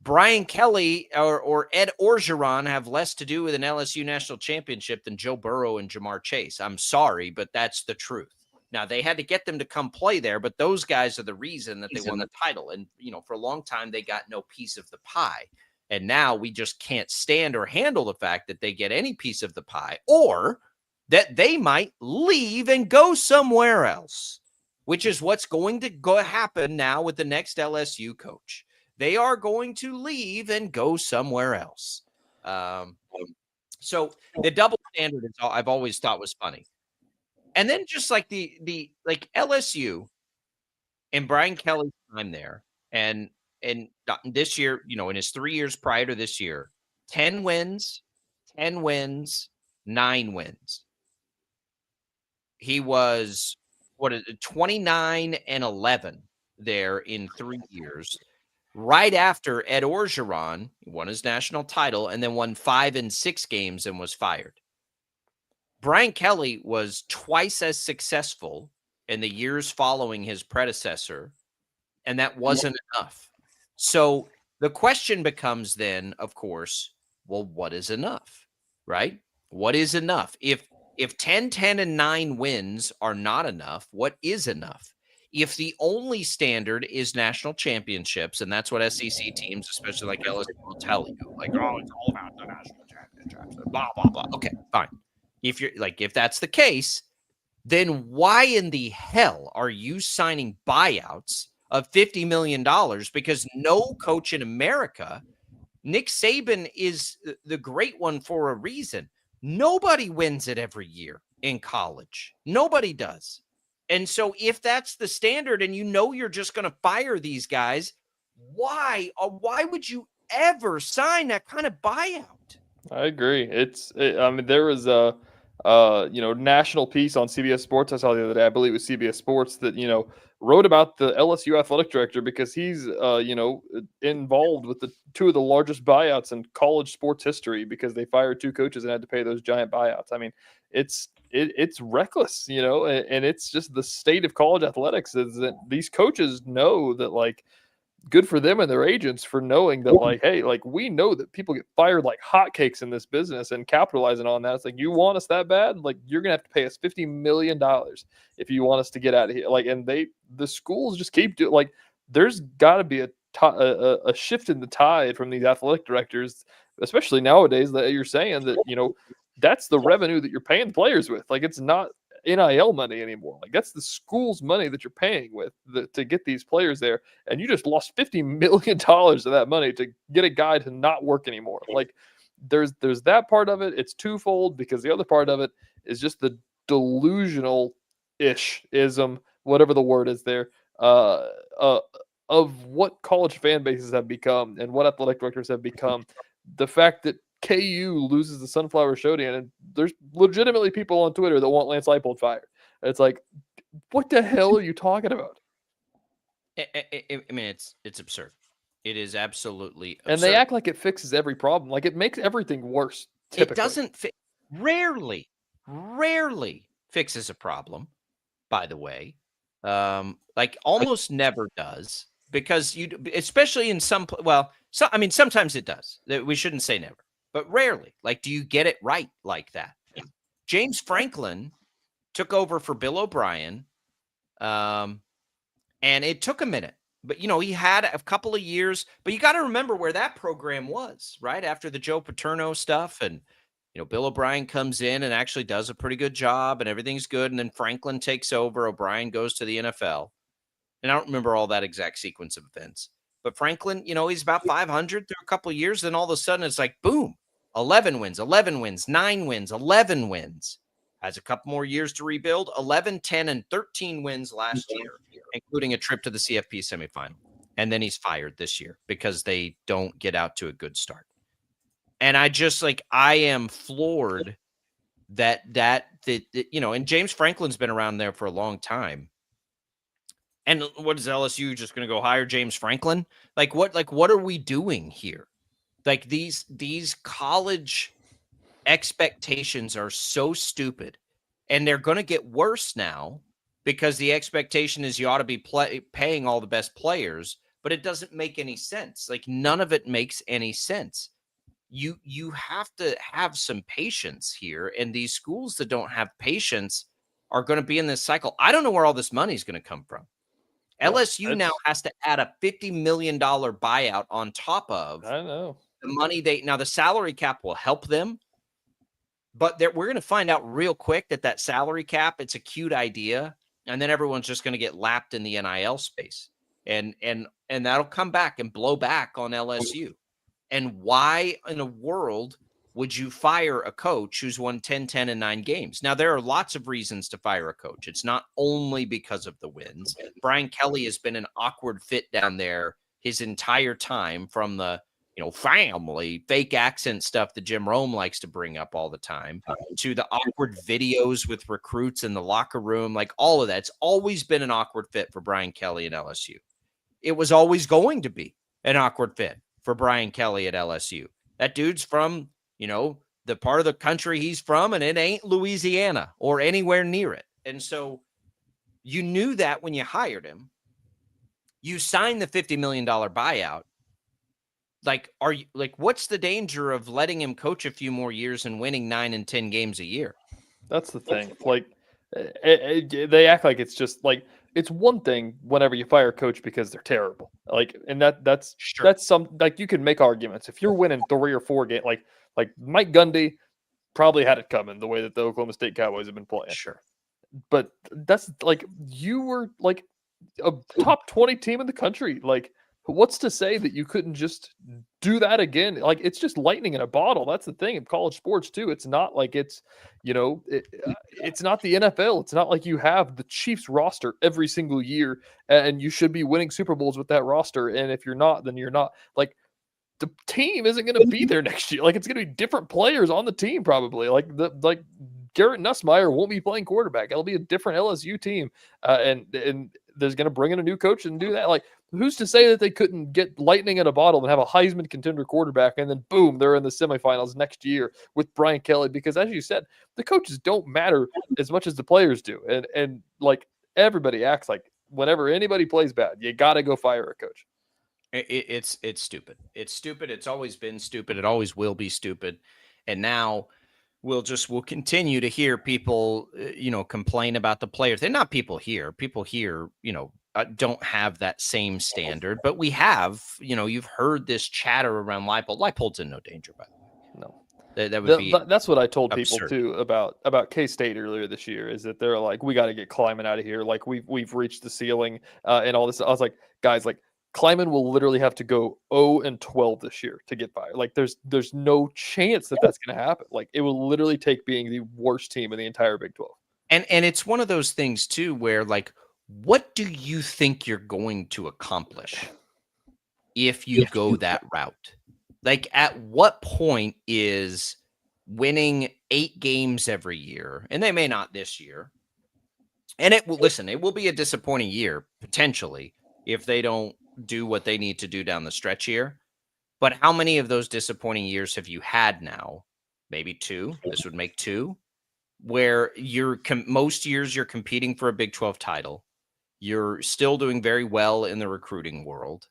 Brian Kelly or Ed Orgeron have less to do with an LSU national championship than Joe Burrow and Jamar Chase. I'm sorry, but that's the truth. Now, they had to get them to come play there, but those guys are the reason that they won the title. And, for a long time, they got no piece of the pie. And now we just can't stand or handle the fact that they get any piece of the pie, or that they might leave and go somewhere else, which is what's going to happen now with the next LSU coach. They are going to leave and go somewhere else. So the double standard is all I've always thought was funny. And then just like the LSU and Brian Kelly's time there, and this year, in his 3 years prior to this year, 10 wins, 9 wins. He was 29-11 there in 3 years. Right after Ed Orgeron won his national title and then won 5 in 6 games and was fired. Brian Kelly was twice as successful in the years following his predecessor, and that wasn't enough. So the question becomes then, of course, well, what is enough, right? What is enough? If 10, 10, and 9 wins are not enough, what is enough? If the only standard is national championships, and that's what SEC teams, especially like LSU, will tell you, like, oh, it's all about the national championships, blah, blah, blah. Okay, fine. If that's the case, then why in the hell are you signing buyouts of $50 million? Because no coach in America, Nick Saban is the great one for a reason. Nobody wins it every year in college. Nobody does. And so if that's the standard and you're just going to fire these guys, why would you ever sign that kind of buyout? I agree. There was a national piece on CBS Sports I saw the other day. I believe it was CBS Sports that, wrote about the LSU athletic director because he's, involved with the 2 of the largest buyouts in college sports history because they fired 2 coaches and had to pay those giant buyouts. I mean, it's reckless, and it's just the state of college athletics is that these coaches know that, like, good for them and their agents for knowing that, like, hey, like, we know that people get fired like hotcakes in this business and capitalizing on that. It's like, you want us that bad? Like, you're going to have to pay us $50 million if you want us to get out of here. Like, and the schools just keep doing, like, there's got to be a shift in the tide from these athletic directors especially nowadays that you're saying that, you know, that's the revenue that you're paying players with. Like, it's not NIL money anymore. Like, that's the school's money that you're paying with to get these players there. And you just lost $50 million of that money to get a guy to not work anymore. Like, there's that part of it. It's twofold, because the other part of it is just the delusional ism, whatever the word is there, of what college fan bases have become and what athletic directors have become. The fact that KU loses the Sunflower Showdown, and there's legitimately people on Twitter that want Lance Leipold fired. It's like, what the hell are you talking about? I mean, it's absurd. It is absolutely absurd. And they act like it fixes every problem. Like, it makes everything worse. Typically. It doesn't rarely fixes a problem, by the way. Like, almost never does, because especially in sometimes it does. We shouldn't say never, but rarely. Like, do you get it right like that? James Franklin took over for Bill O'Brien, and it took a minute. But, you know, he had a couple of years. But you got to remember where that program was, right? After the Joe Paterno stuff. And, you know, Bill O'Brien comes in and actually does a pretty good job, and everything's good. And then Franklin takes over. O'Brien goes to the NFL. And I don't remember all that exact sequence of events. But Franklin, you know, he's about 500 through a couple of years. Then all of a sudden it's like, boom, 11 wins, 9 wins, 11 wins. Has a couple more years to rebuild. 11, 10, and 13 wins last year, including a trip to the CFP semifinal. And then he's fired this year because they don't get out to a good start. And I am floored that you know, and James Franklin's been around there for a long time. And what is LSU just going to go hire James Franklin? Like what are we doing here? Like, these college expectations are so stupid, and they're going to get worse now because the expectation is you ought to be paying all the best players, but it doesn't make any sense. Like, none of it makes any sense. You have to have some patience here, and these schools that don't have patience are going to be in this cycle. I don't know where all this money is going to come from. LSU now has to add a $50 million buyout on top of the money now the salary cap will help them. But we're going to find out real quick that salary cap, it's a cute idea, and then everyone's just going to get lapped in the NIL space, and that'll come back and blow back on LSU. And why in the world would you fire a coach who's won 10, 10, and 9 games? Now, there are lots of reasons to fire a coach. It's not only because of the wins. Brian Kelly has been an awkward fit down there his entire time, from the family, fake accent stuff that Jim Rome likes to bring up all the time, to the awkward videos with recruits in the locker room, like all of that. It's always been an awkward fit for Brian Kelly at LSU. It was always going to be an awkward fit for Brian Kelly at LSU. That dude's from, the part of the country he's from, and it ain't Louisiana or anywhere near it. And so you knew that when you hired him. You signed the $50 million buyout. What's the danger of letting him coach a few more years and winning 9 and 10 games a year? That's the thing. Like, they act like it's just like, it's one thing whenever you fire a coach because they're terrible. Like, and that's some, like, you can make arguments. If you're winning 3 or 4 games, like Mike Gundy probably had it coming the way that the Oklahoma State Cowboys have been playing. Sure. But that's like, you were like a top 20 team in the country. Like, what's to say that you couldn't just do that again? Like, it's just lightning in a bottle. That's the thing in college sports too. It's not like it's, it's not the NFL. It's not like you have the Chiefs roster every single year and you should be winning Super Bowls with that roster. And if you're not, then you're not. Like, the team isn't going to be there next year. Like, it's going to be different players on the team probably. Like Garrett Nussmeier won't be playing quarterback. It'll be a different LSU team, and there's going to bring in a new coach and do that. Like, who's to say that they couldn't get lightning in a bottle and have a Heisman contender quarterback, and then boom, they're in the semifinals next year with Brian Kelly? Because as you said, the coaches don't matter as much as the players do, and like, everybody acts like whenever anybody plays bad, you got to go fire a coach. It's stupid. It's stupid. It's always been stupid. It always will be stupid. And now we'll continue to hear people, complain about the players. They're not people here. People here, don't have that same standard, but we have, you've heard this chatter around Leipold. Leipold's in no danger, by the way. No. That would be that's what I told absurd. people too about K-State earlier this year, is that they're like, we got to get Kleiman out of here. Like we've reached the ceiling and all this. I was like, guys, like Kleiman will literally have to go 0-12 this year to get by. Like there's no chance that that's going to happen. Like it will literally take being the worst team in the entire Big 12. And it's one of those things too, where like, what do you think you're going to accomplish if you go that route? Like, at what point is winning 8 games every year, and they may not this year, and it will be a disappointing year, potentially, if they don't do what they need to do down the stretch here. But how many of those disappointing years have you had now? Maybe 2. This would make 2, where most years you're competing for a Big 12 title. You're still doing very well in the recruiting world.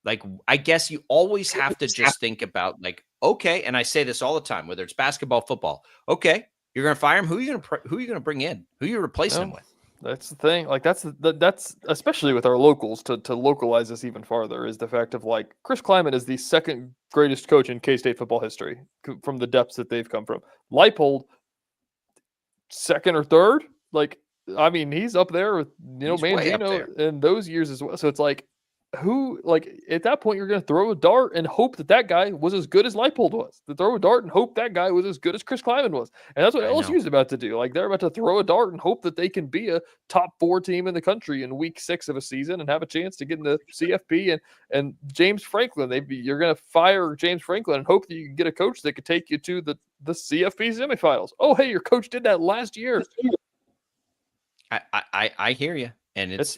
Like, I guess you always have to just think about, like, okay, and I say this all the time, whether it's basketball, football. Okay, you're going to fire him. Who are you going to bring in? Who are you replacing him with? That's the thing. Like that's especially with our locals, to localize this even farther, is the fact of like Chris Kleiman is the second greatest coach in K-State football history from the depths that they've come from. Leipold, second or third. Like, I mean, he's up there with Mangino in those years as well. So it's like, who, like, at that point, you're going to throw a dart and hope that guy was as good as Leipold was. To throw a dart and hope that guy was as good as Chris Kleiman was. And that's what LSU is about to do. Like, they're about to throw a dart and hope that they can be a top 4 team in the country in week 6 of a season and have a chance to get in the CFP. And James Franklin, you're going to fire James Franklin and hope that you can get a coach that could take you to the CFP semifinals. Oh, hey, your coach did that last year. I hear you. And it's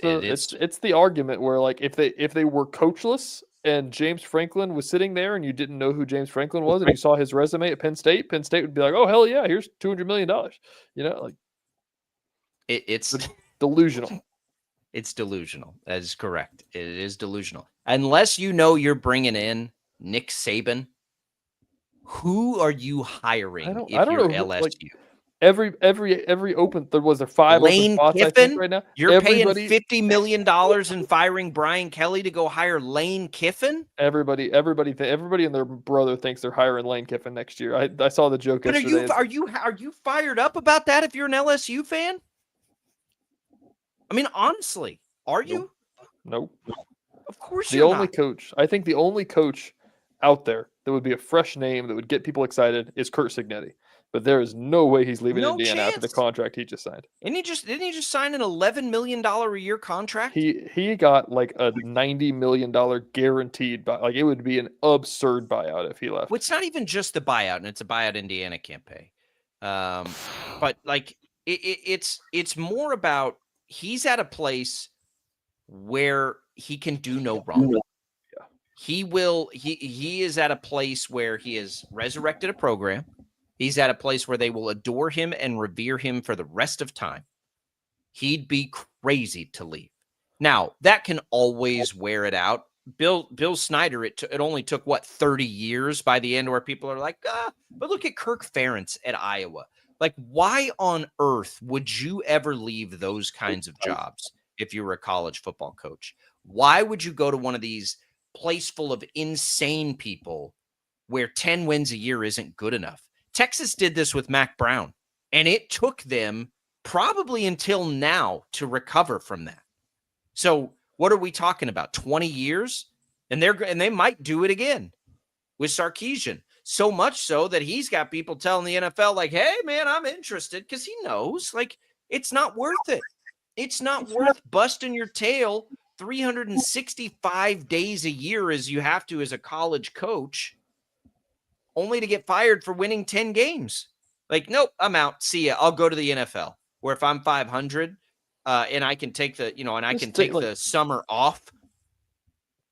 the argument where, like, if they were coachless and James Franklin was sitting there and you didn't know who James Franklin was and you saw his resume at Penn State would be like, oh, hell yeah, here's $200 million. Like it's delusional. It's delusional. That is correct. It is delusional. Unless you're bringing in Nick Saban, who are you hiring if you're LSU? Like, Every open, there was 5 Lane open spots, Kiffin, I think, right now. You're paying $50 million and firing Brian Kelly to go hire Lane Kiffin? Everybody and their brother thinks they're hiring Lane Kiffin next year. I saw the joke yesterday. Are you fired up about that if you're an LSU fan? I mean, honestly, are you? Nope. Of course the only coach, I think the only coach out there that would be a fresh name that would get people excited is Curt Cignetti. But there is no way he's leaving Indiana after the contract he just signed. Didn't he just sign an $11 million a year contract? He got like a $90 million guaranteed like it would be an absurd buyout if he left. Well, it's not even just the buyout, and it's a buyout Indiana can't pay. But like it's more about he's at a place where he can do no wrong. Yeah. He is at a place where he has resurrected a program. He's at a place where they will adore him and revere him for the rest of time. He'd be crazy to leave. Now, that can always wear it out. Bill Snyder, it only took, 30 years by the end where people are like, but look at Kirk Ferentz at Iowa. Like, why on earth would you ever leave those kinds of jobs if you were a college football coach? Why would you go to one of these place full of insane people where 10 wins a year isn't good enough? Texas did this with Mac Brown, and it took them probably until now to recover from that. So what are we talking about? 20 years? And they might do it again with Sarkisian. So much so that he's got people telling the NFL, like, hey, man, I'm interested, because he knows, like, it's not worth it. It's not worth busting your tail 365 days a year as you have to as a college coach, only to get fired for winning 10 games. Like, nope, I'm out. See ya. I'll go to the NFL, where if I'm 500 and I can take the summer off.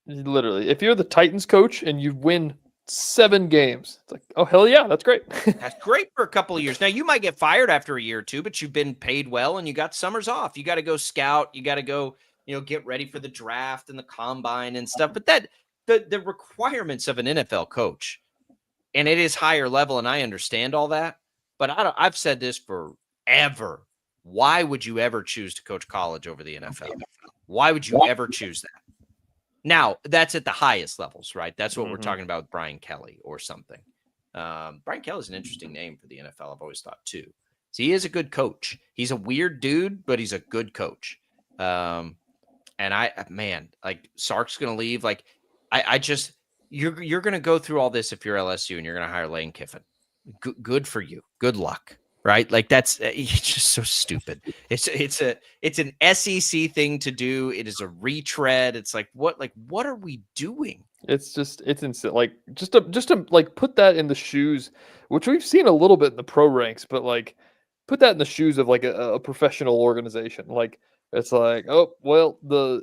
Literally, if you're the Titans coach and you win 7 games, it's like, oh, hell yeah, that's great. That's great for a couple of years. Now, you might get fired after a year or two, but you've been paid well and you got summers off. You got to go scout. You got to go, get ready for the draft and the combine and stuff. But the requirements of an NFL coach, and it is higher level, and I understand all that, but I've said this forever. Why would you ever choose to coach college over the NFL? Why would you ever choose that? Now, that's at the highest levels, right? That's what we're talking about with Brian Kelly or something. Brian Kelly is an interesting name for the NFL, I've always thought, too. So he is a good coach. He's a weird dude, but he's a good coach. And Sark's going to leave. Like, you're going to go through all this if you're LSU and you're going to hire Lane Kiffin. Good for you. Good luck. Right? Like it's just so stupid. It's an SEC thing to do. It is a retread. It's like, what are we doing? It's insane. Like just to like put that in the shoes, which we've seen a little bit in the pro ranks, but like put that in the shoes of like a professional organization. Like it's like, oh, well, the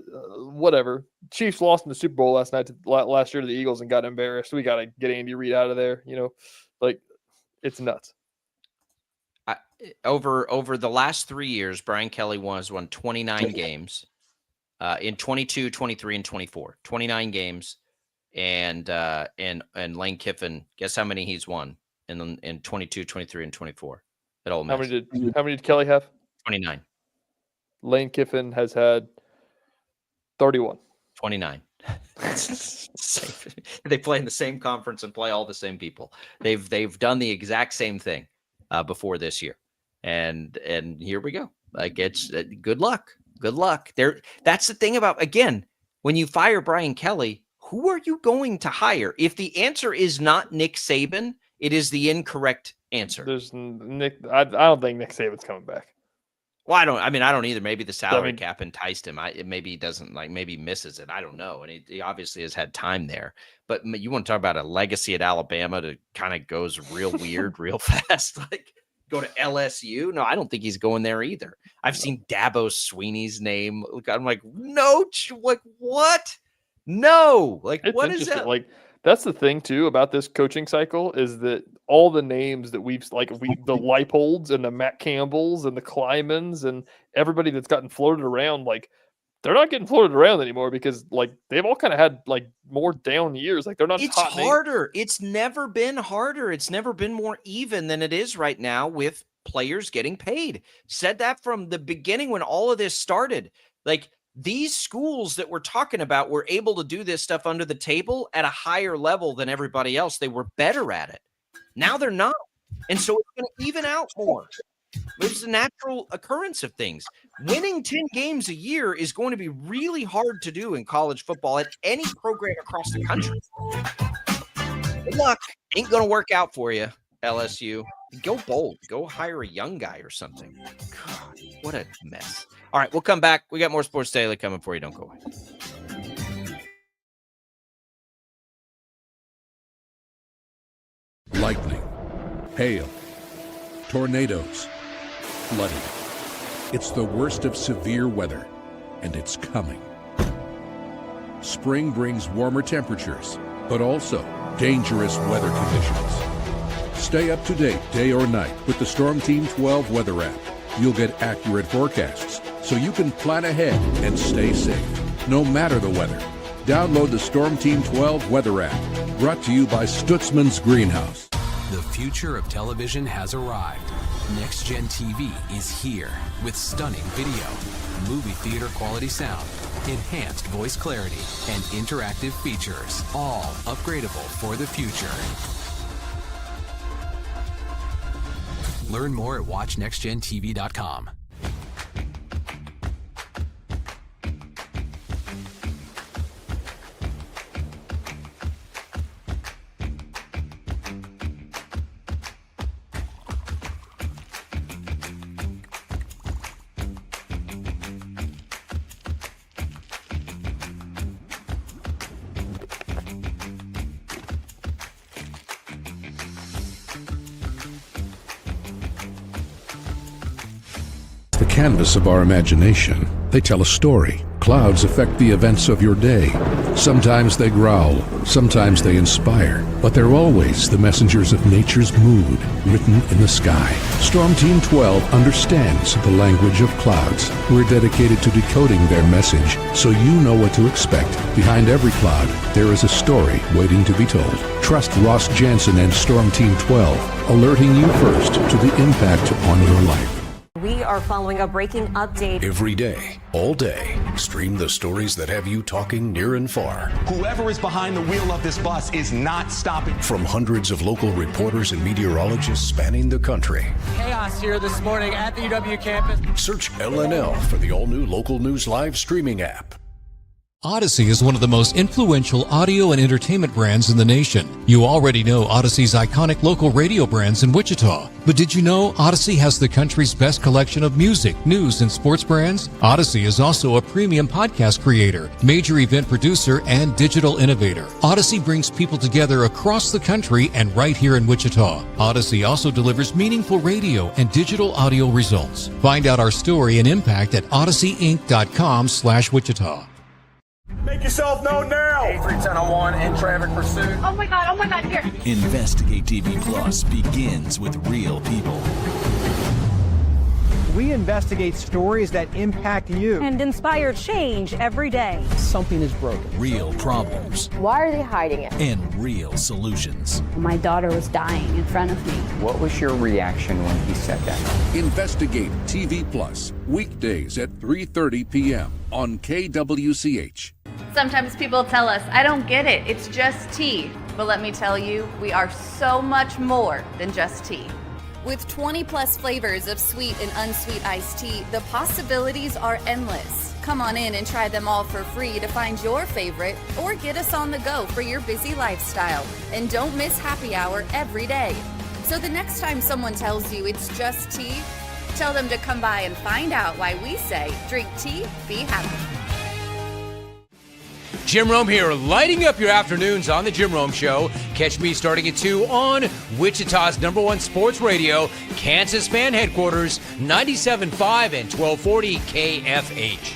whatever. Chiefs lost in the Super Bowl last year to the Eagles and got embarrassed. We got to get Andy Reid out of there. Like it's nuts. Over the last 3 years, Brian Kelly won 29 games in 22, 23, and 24. 29 games, and Lane Kiffin, guess how many he's won in 22, 23, and 24 at Ole Miss? How many did Kelly have? 29. Lane Kiffin has had 31. 29. They play in the same conference and play all the same people. They've done the exact same thing before this year. And here we go. Like it's good luck. Good luck. That's the thing about, again, when you fire Brian Kelly, who are you going to hire? If the answer is not Nick Saban, it is the incorrect answer. There's Nick. I don't think Nick Saban's coming back. Well, I don't either. Maybe the salary cap enticed him. Maybe he doesn't maybe he misses it. I don't know. And he obviously has had time there. But you want to talk about a legacy at Alabama that kind of goes real weird, real fast. Like go to LSU? No, I don't think he's going there either. I've seen Dabo Sweeney's name. I'm like, no, like what? No, like it's what is that? Like that's the thing too about this coaching cycle is that all the names that the Leipold's and the Matt Campbells and the Klymans and everybody that's gotten floated around, like they're not getting floated around anymore because like they've all kind of had like more down years. Like they're not. It's harder. It's never been harder. It's never been more even than it is right now with players getting paid. Said that from the beginning when all of this started. Like these schools that we're talking about were able to do this stuff under the table at a higher level than everybody else. They were better at it. Now they're not. And so it's going to even out more. It's a natural occurrence of things. Winning 10 games a year is going to be really hard to do in college football at any program across the country. Good luck. Ain't going to work out for you, LSU. Go bold. Go hire a young guy or something. God, what a mess. All right, we'll come back. We got more Sports Daily coming for you. Don't go away. Lightning, hail, tornadoes, flooding. It's the worst of severe weather, and it's coming. Spring brings warmer temperatures, but also dangerous weather conditions. Stay up to date day or night with the Storm Team 12 weather app. You'll get accurate forecasts, so you can plan ahead and stay safe, no matter the weather. Download the Storm Team 12 weather app, brought to you by Stutzman's Greenhouse. The future of television has arrived. Next Gen TV is here with stunning video, movie theater quality sound, enhanced voice clarity, and interactive features, all upgradable for the future. Learn more at watchnextgentv.com. Canvas of our imagination. They tell a story. Clouds affect the events of your day. Sometimes they growl, sometimes they inspire, but they're always the messengers of nature's mood, written in the sky. Storm Team 12 understands the language of clouds. We're dedicated to decoding their message, so you know what to expect. Behind every cloud, there is a story waiting to be told. Trust Ross Jansen and Storm Team 12, alerting you first to the impact on your life. We are following a breaking update. Every day, all day, stream the stories that have you talking near and far. Whoever is behind the wheel of this bus is not stopping. From hundreds of local reporters and meteorologists spanning the country. Chaos here this morning at the UW campus. Search LNL for the all-new Local News Live streaming app. Odyssey is one of the most influential audio and entertainment brands in the nation. You already know Odyssey's iconic local radio brands in Wichita. But did you know Odyssey has the country's best collection of music, news, and sports brands? Odyssey is also a premium podcast creator, major event producer, and digital innovator. Odyssey brings people together across the country and right here in Wichita. Odyssey also delivers meaningful radio and digital audio results. Find out our story and impact at odysseyinc.com/Wichita. Make yourself known now. 83101 in traffic pursuit. Oh my God, here. Investigate TV Plus begins with real people. We investigate stories that impact you. And inspire change every day. Something is broken. Real problems. Why are they hiding it? And real solutions. My daughter was dying in front of me. What was your reaction when he said that? Investigate TV Plus, weekdays at 3:30 p.m. on KWCH. Sometimes people tell us, I don't get it, it's just tea. But let me tell you, we are so much more than just tea. With 20 plus flavors of sweet and unsweet iced tea, the possibilities are endless. Come on in and try them all for free to find your favorite or get us on the go for your busy lifestyle. And don't miss happy hour every day. So the next time someone tells you it's just tea, tell them to come by and find out why we say drink tea, be happy. Jim Rome here, lighting up your afternoons on The Jim Rome Show. Catch me starting at 2 on Wichita's #1 sports radio, Kansas Fan Headquarters, 97.5 and 1240 KFH.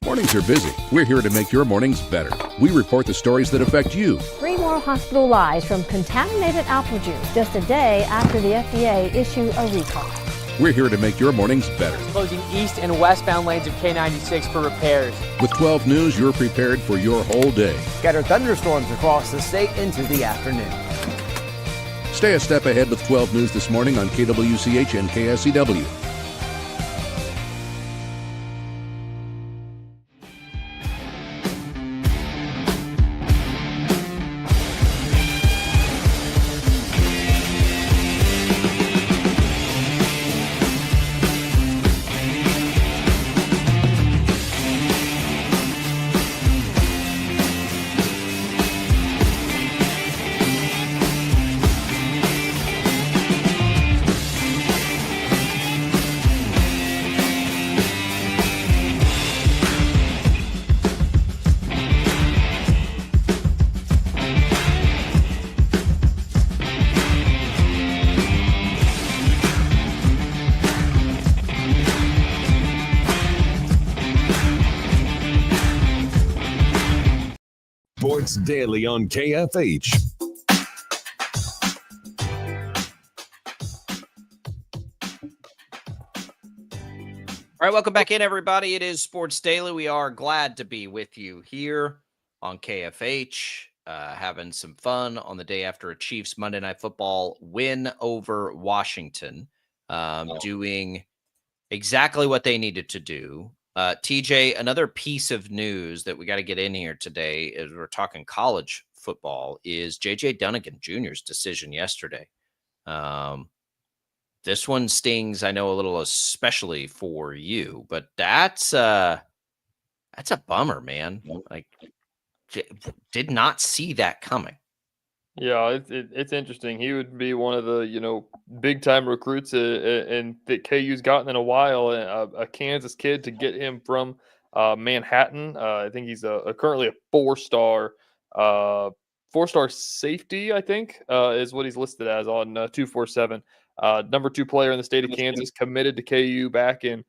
Mornings are busy. We're here to make your mornings better. We report the stories that affect you. 3 more hospital lies from contaminated apple juice just a day after the FDA issued a recall. We're here to make your mornings better. Closing east and westbound lanes of K96 for repairs. With 12 News, you're prepared for your whole day. Scattered thunderstorms across the state into the afternoon. Stay a step ahead with 12 News this morning on KWCH and KSCW. Sports Daily on KFH. All right, welcome back in, everybody. It is Sports Daily. We are glad to be with you here on KFH, having some fun on the day after a Chiefs Monday Night Football win over Washington, doing exactly what they needed to do. TJ, another piece of news that we got to get in here today as we're talking college football is J.J. Dunnigan Jr.'s decision yesterday. This one stings, I know, a little, especially for you, but that's a bummer, man. Like, did not see that coming. Yeah, it's interesting. He would be one of the big time recruits and that KU's gotten in a while. A Kansas kid to get him from Manhattan. I think he's currently a four-star safety. I think is what he's listed as on 247. Number 2 player in the state of Kansas, committed to KU back in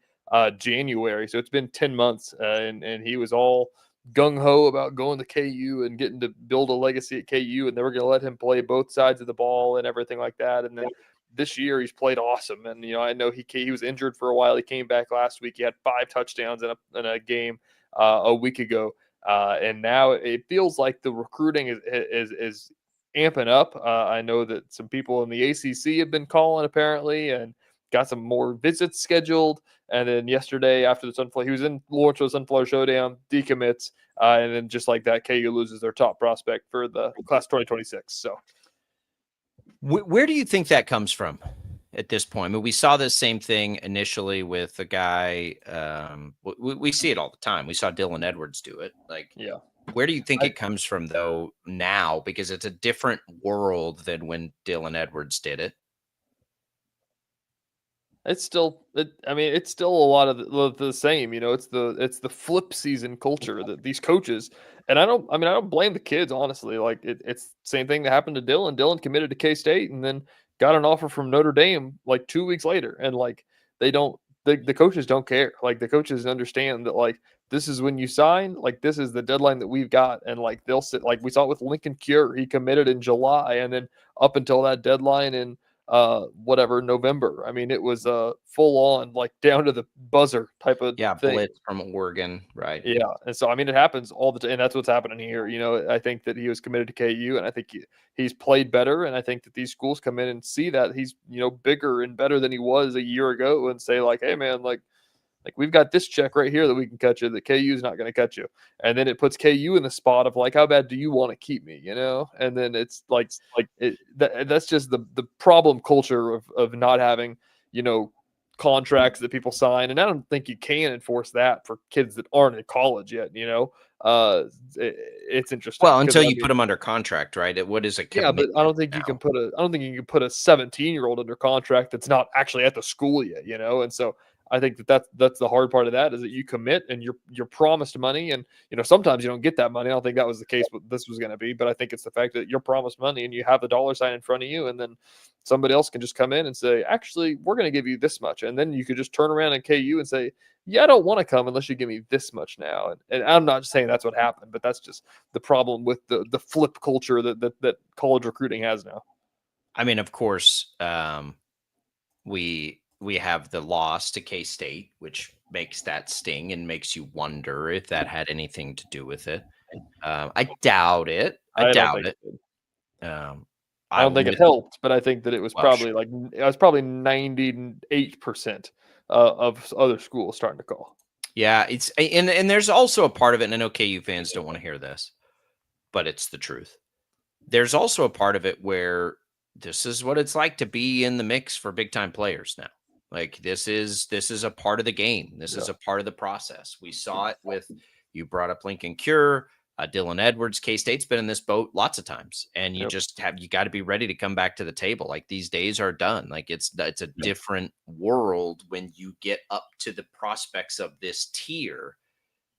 January. So it's been 10 months, and he was all gung-ho about going to KU and getting to build a legacy at KU, and they were going to let him play both sides of the ball and everything like that. And then this year he's played awesome. And, I know he was injured for a while. He came back last week. He had 5 touchdowns in a game a week ago. And now it feels like the recruiting is amping up. I know that some people in the ACC have been calling apparently, and got some more visits scheduled. And then yesterday, after the Sunflower, he was in Lawrenceville Sunflower Showdown, decommits, and then just like that, KU loses their top prospect for the class 2026. So, where do you think that comes from at this point? I mean, we saw the same thing initially with a guy. We see it all the time. We saw Dylan Edwards do it. Like, yeah. Where do you think it comes from, though, now? Because it's a different world than when Dylan Edwards did it. It's still, it's still a lot of the same. It's the flip season culture that these coaches, and I don't blame the kids, honestly. Like it's the same thing that happened to Dylan. Dylan committed to K-State and then got an offer from Notre Dame like 2 weeks later, and like the coaches don't care. Like the coaches understand that like this is when you sign, like this is the deadline that we've got, and like they'll sit, like we saw it with Lincoln Cure. He committed in July, and then up until that deadline in November. I mean, it was full on, like down to the buzzer type of thing. Blitz from Oregon, right? Yeah, and so I mean, it happens all the time, and that's what's happening here. I think that he was committed to KU, and I think he's played better, and I think that these schools come in and see that he's bigger and better than he was a year ago, and say like, hey man, like we've got this check right here that we can cut you, that KU is not going to cut you. And then it puts KU in the spot of like, how bad do you want to keep me, And then it's that's just the problem culture of not having, contracts that people sign. And I don't think you can enforce that for kids that aren't in college yet, it's interesting. Well, until you put them under contract, right? What is a commitment? But I don't think you can put a 17-year-old under contract that's not actually at the school yet, And so I think that's the hard part of that, is that you commit and you're promised money, and sometimes you don't get that money. I don't think that was the case what this was going to be, but I think it's the fact that you're promised money and you have the dollar sign in front of you, and then somebody else can just come in and say, actually, we're going to give you this much, and then you could just turn around and KU and say, yeah, I don't want to come unless you give me this much now. And I'm not saying that's what happened, but that's just the problem with the flip culture that college recruiting has now. I mean, of course, we have the loss to K-State, which makes that sting and makes you wonder if that had anything to do with it. I doubt it. I doubt it. I don't think it helped, but I think that it was probably 98% of other schools starting to call. Yeah, it's and there's also a part of it, and I know KU fans don't want to hear this, but it's the truth. There's also a part of it where this is what it's like to be in the mix for big time players now. Like this is a part of the game. This is a part of the process. We saw it with, you brought up Lincoln Cure, Dylan Edwards. K-State's been in this boat lots of times, and you got to be ready to come back to the table. Like these days are done. Like it's a different world when you get up to the prospects of this tier.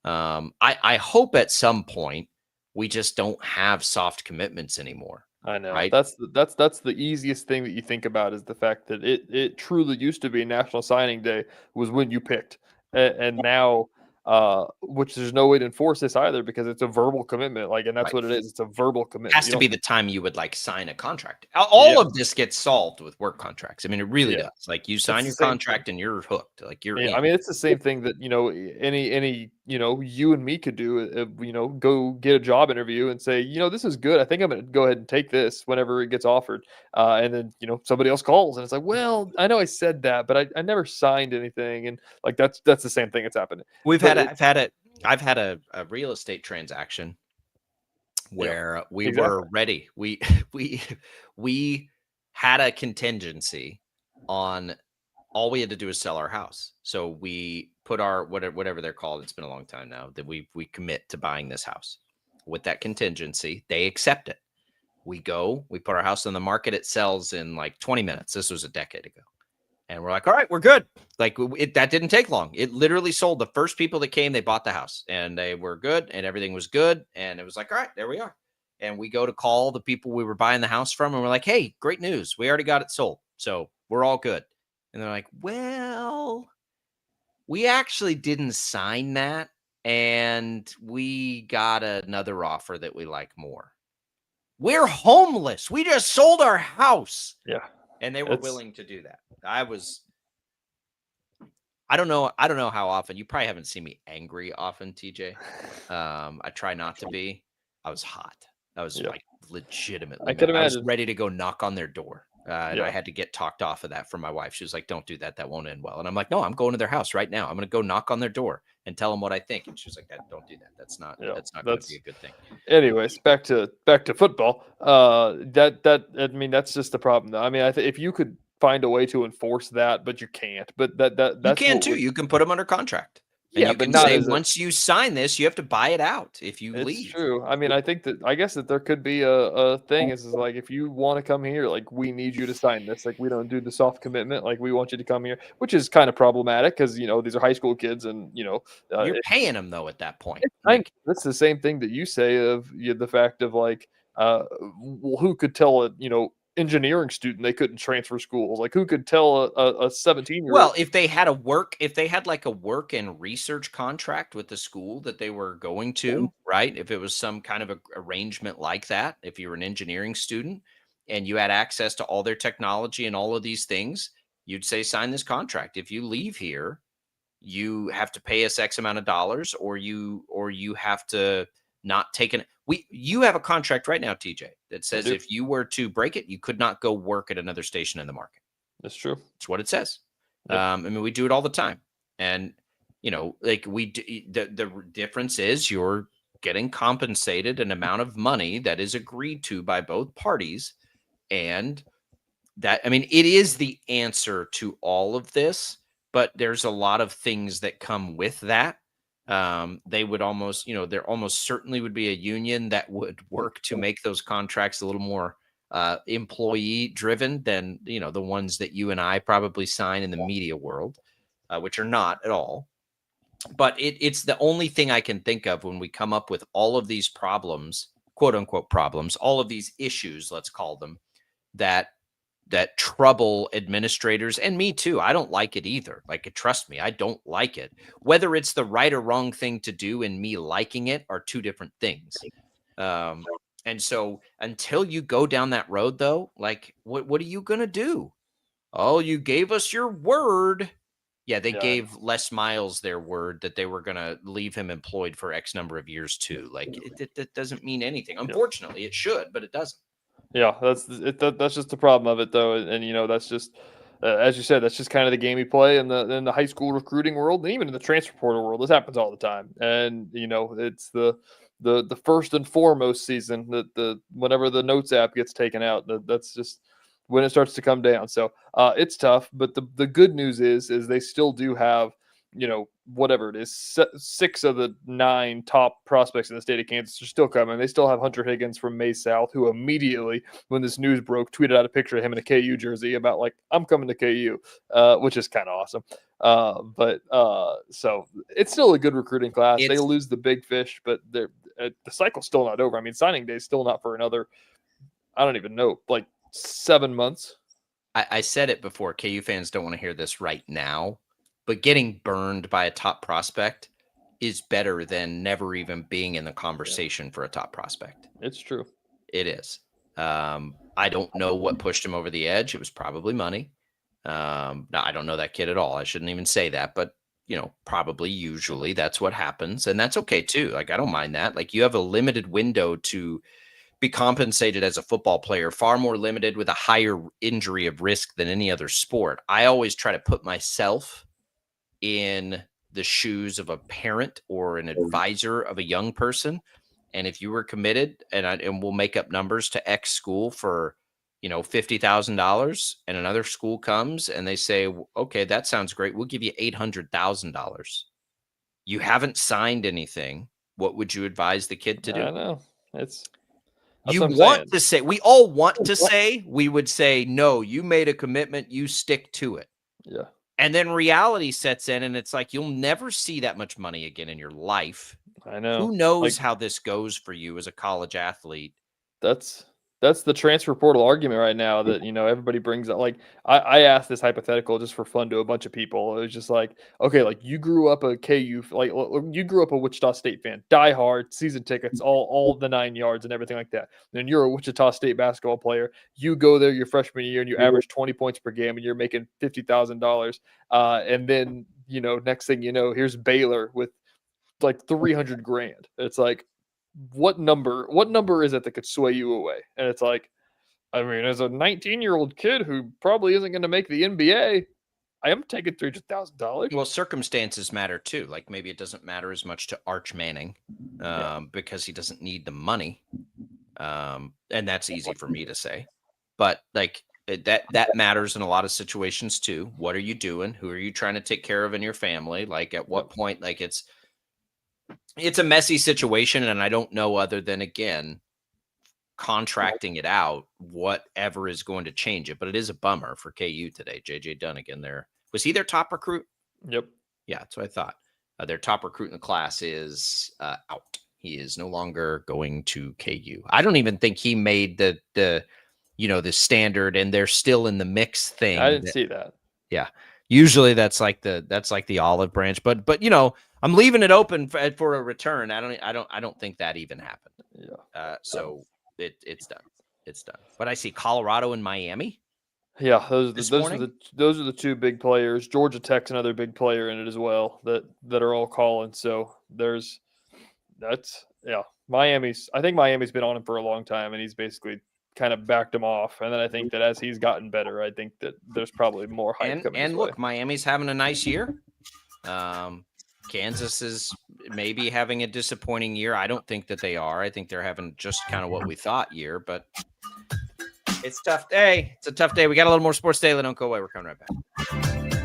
I hope at some point we just don't have soft commitments anymore. I know, right? That's the easiest thing that you think about, is the fact that it truly used to be National Signing Day was when you picked, and now which there's no way to enforce this either, because it's a verbal commitment. Like, and that's what it is. It's a verbal commitment. It has to be the time you would like sign a contract. All of this gets solved with work contracts. I mean, it really does. Like you sign your contract and you're hooked. Like you're. I mean, it's the same thing that any you and me could do. Go get a job interview and say, this is good. I think I'm going to go ahead and take this whenever it gets offered. And then somebody else calls and it's like, well, I know I said that, but I never signed anything. And like that's the same thing that's happening. I've had a real estate transaction where we were ready. We had a contingency on, all we had to do is sell our house. So we put our whatever they're called. It's been a long time now that we commit to buying this house with that contingency. They accept it. We put our house on the market. It sells in like 20 minutes. This was a decade ago. And we're like, all right, we're good. Like that didn't take long. It literally sold. The first people that came, they bought the house and they were good and everything was good. And it was like, all right, there we are. And we go to call the people we were buying the house from and we're like, hey, great news. We already got it sold. So we're all good. And they're like, well, we actually didn't sign that. And we got another offer that we like more. We're homeless. We just sold our house. Yeah. And they were willing to do that. I don't know how often. You probably haven't seen me angry often, TJ. I try not to be. I was hot. I was like legitimately I could mad. I was imagine. ready to go knock on their door. And I Yeah. had to get talked off of that from my wife. She was like, don't do that. That won't end well. And I'm like, no, I'm going to their house right now. I'm going to go knock on their door and tell them what I think. And she was like, don't do that. That's not going to be a good thing. Anyways, back to football. I mean, that's just the problem though. I mean, if you could find a way to enforce that, but you can't. But that's you can too. You can put them under contract. And Yeah, you but can not say as once you sign this, you have to buy it out if you It's leave. true. I mean, I guess that there could be a thing is like, if you want to come here, like, we need you to sign this. Like, we don't do the soft commitment. Like, we want you to come here, which is kind of problematic because, these are high school kids and, You're paying them though at that point. I think that's the same thing that you say of the fact of like, well, who could tell a, engineering student they couldn't transfer schools? Like, who could tell a 17-year-old? Well, if they had like a work and research contract with the school that they were going to, right? If it was some kind of arrangement like that, if you were an engineering student and you had access to all their technology and all of these things, you'd say, sign this contract. If you leave here, you have to pay us X amount of dollars, or you have to not take you have a contract right now, TJ, that says if you were to break it, you could not go work at another station in the market. That's true. It's what it says. Yep. I mean, we do it all the time. And, like the difference is you're getting compensated an amount of money that is agreed to by both parties. And that, I mean, it is the answer to all of this, but there's a lot of things that come with that. They would almost, there almost certainly would be a union that would work to make those contracts a little more employee driven than, the ones that you and I probably sign in the media world, which are not at all. But it's the only thing I can think of when we come up with all of these problems, quote unquote problems, all of these issues, let's call them, that trouble administrators and me too. I don't like it either. Like, trust me, I don't like it. Whether it's the right or wrong thing to do and me liking it are two different things. And so until you go down that road though, like what are you going to do? Oh, you gave us your word. Yeah, they gave Les Miles their word that they were going to leave him employed for X number of years too. Like, it doesn't mean anything. Unfortunately, it should, but it doesn't. Yeah, that's just the problem of it, though, and that's just as you said, that's just kind of the game we play in the high school recruiting world, and even in the transfer portal world. This happens all the time, and it's the first and foremost season that whenever the notes app gets taken out, that's just when it starts to come down. So it's tough, but the good news is they still do have whatever it is, 6 of the 9 top prospects in the state of Kansas are still coming. They still have Hunter Higgins from May South, who immediately, when this news broke, tweeted out a picture of him in a KU jersey about like, I'm coming to KU, which is kind of awesome. So it's still a good recruiting class. They lose the big fish, but the cycle's still not over. I mean, signing day is still not for another, I don't even know, like 7 months. I said it before. KU fans don't want to hear this right now, but getting burned by a top prospect is better than never even being in the conversation for a top prospect. It's true. It is. I don't know what pushed him over the edge. It was probably money. Now, I don't know that kid at all. I shouldn't even say that, but probably usually that's what happens. And that's okay too. Like, I don't mind that. Like, you have a limited window to be compensated as a football player, far more limited, with a higher injury of risk than any other sport. I always try to put myself in the shoes of a parent or an advisor of a young person. And if you were committed, and we'll make up numbers, to X school for, $50,000, and another school comes and they say, okay, that sounds great, we'll give you $800,000. You haven't signed anything. What would you advise the kid to do? I know. You want to say, we all want to say, we would say, no, you made a commitment, you stick to it. Yeah. And then reality sets in, and it's like, you'll never see that much money again in your life. I know. Who knows how this goes for you as a college athlete? That's the transfer portal argument right now that, everybody brings up. Like, I asked this hypothetical just for fun to a bunch of people. It was just like, okay, like, you grew up a KU, like, you grew up a Wichita State fan, die hard, season tickets, all the 9 yards and everything like that. Then you're a Wichita State basketball player. You go there your freshman year and you average 20 points per game and you're making $50,000. And then, next thing you know, here's Baylor with like $300,000. It's like, what number is it that could sway you away? And it's like, I mean, as a 19-year-old kid who probably isn't going to make the NBA, I am taking $300,000. Well, circumstances matter too. Like maybe it doesn't matter as much to Arch Manning because he doesn't need the money. And that's easy for me to say. But like that matters in a lot of situations too. What are you doing? Who are you trying to take care of in your family? Like at what point, like it's a messy situation. And I don't know other than, again, contracting it out, whatever is going to change it. But it is a bummer for KU today. JJ Dunnigan there. Was he their top recruit? Yep. Yeah, that's what I thought. Their top recruit in the class is out. He is no longer going to KU. I don't even think he made the standard, and they're still in the mix thing. I didn't see that. Yeah. Usually that's like the olive branch, but I'm leaving it open for a return. I don't think that even happened. Yeah. So it's done. It's done. But I see Colorado and Miami. Yeah, those are the two big players. Georgia Tech's another big player in it as well that are all calling. So Miami's. I think Miami's been on him for a long time, and he's basically kind of backed him off. And then I think that as he's gotten better, I think that there's probably more hype coming. And look, Miami's having a nice year. Kansas is maybe having a disappointing year. I don't think that they are. I think they're having just kind of what we thought year, but it's a tough day. It's a tough day. We got a little more Sports Daily. Don't go away. We're coming right back.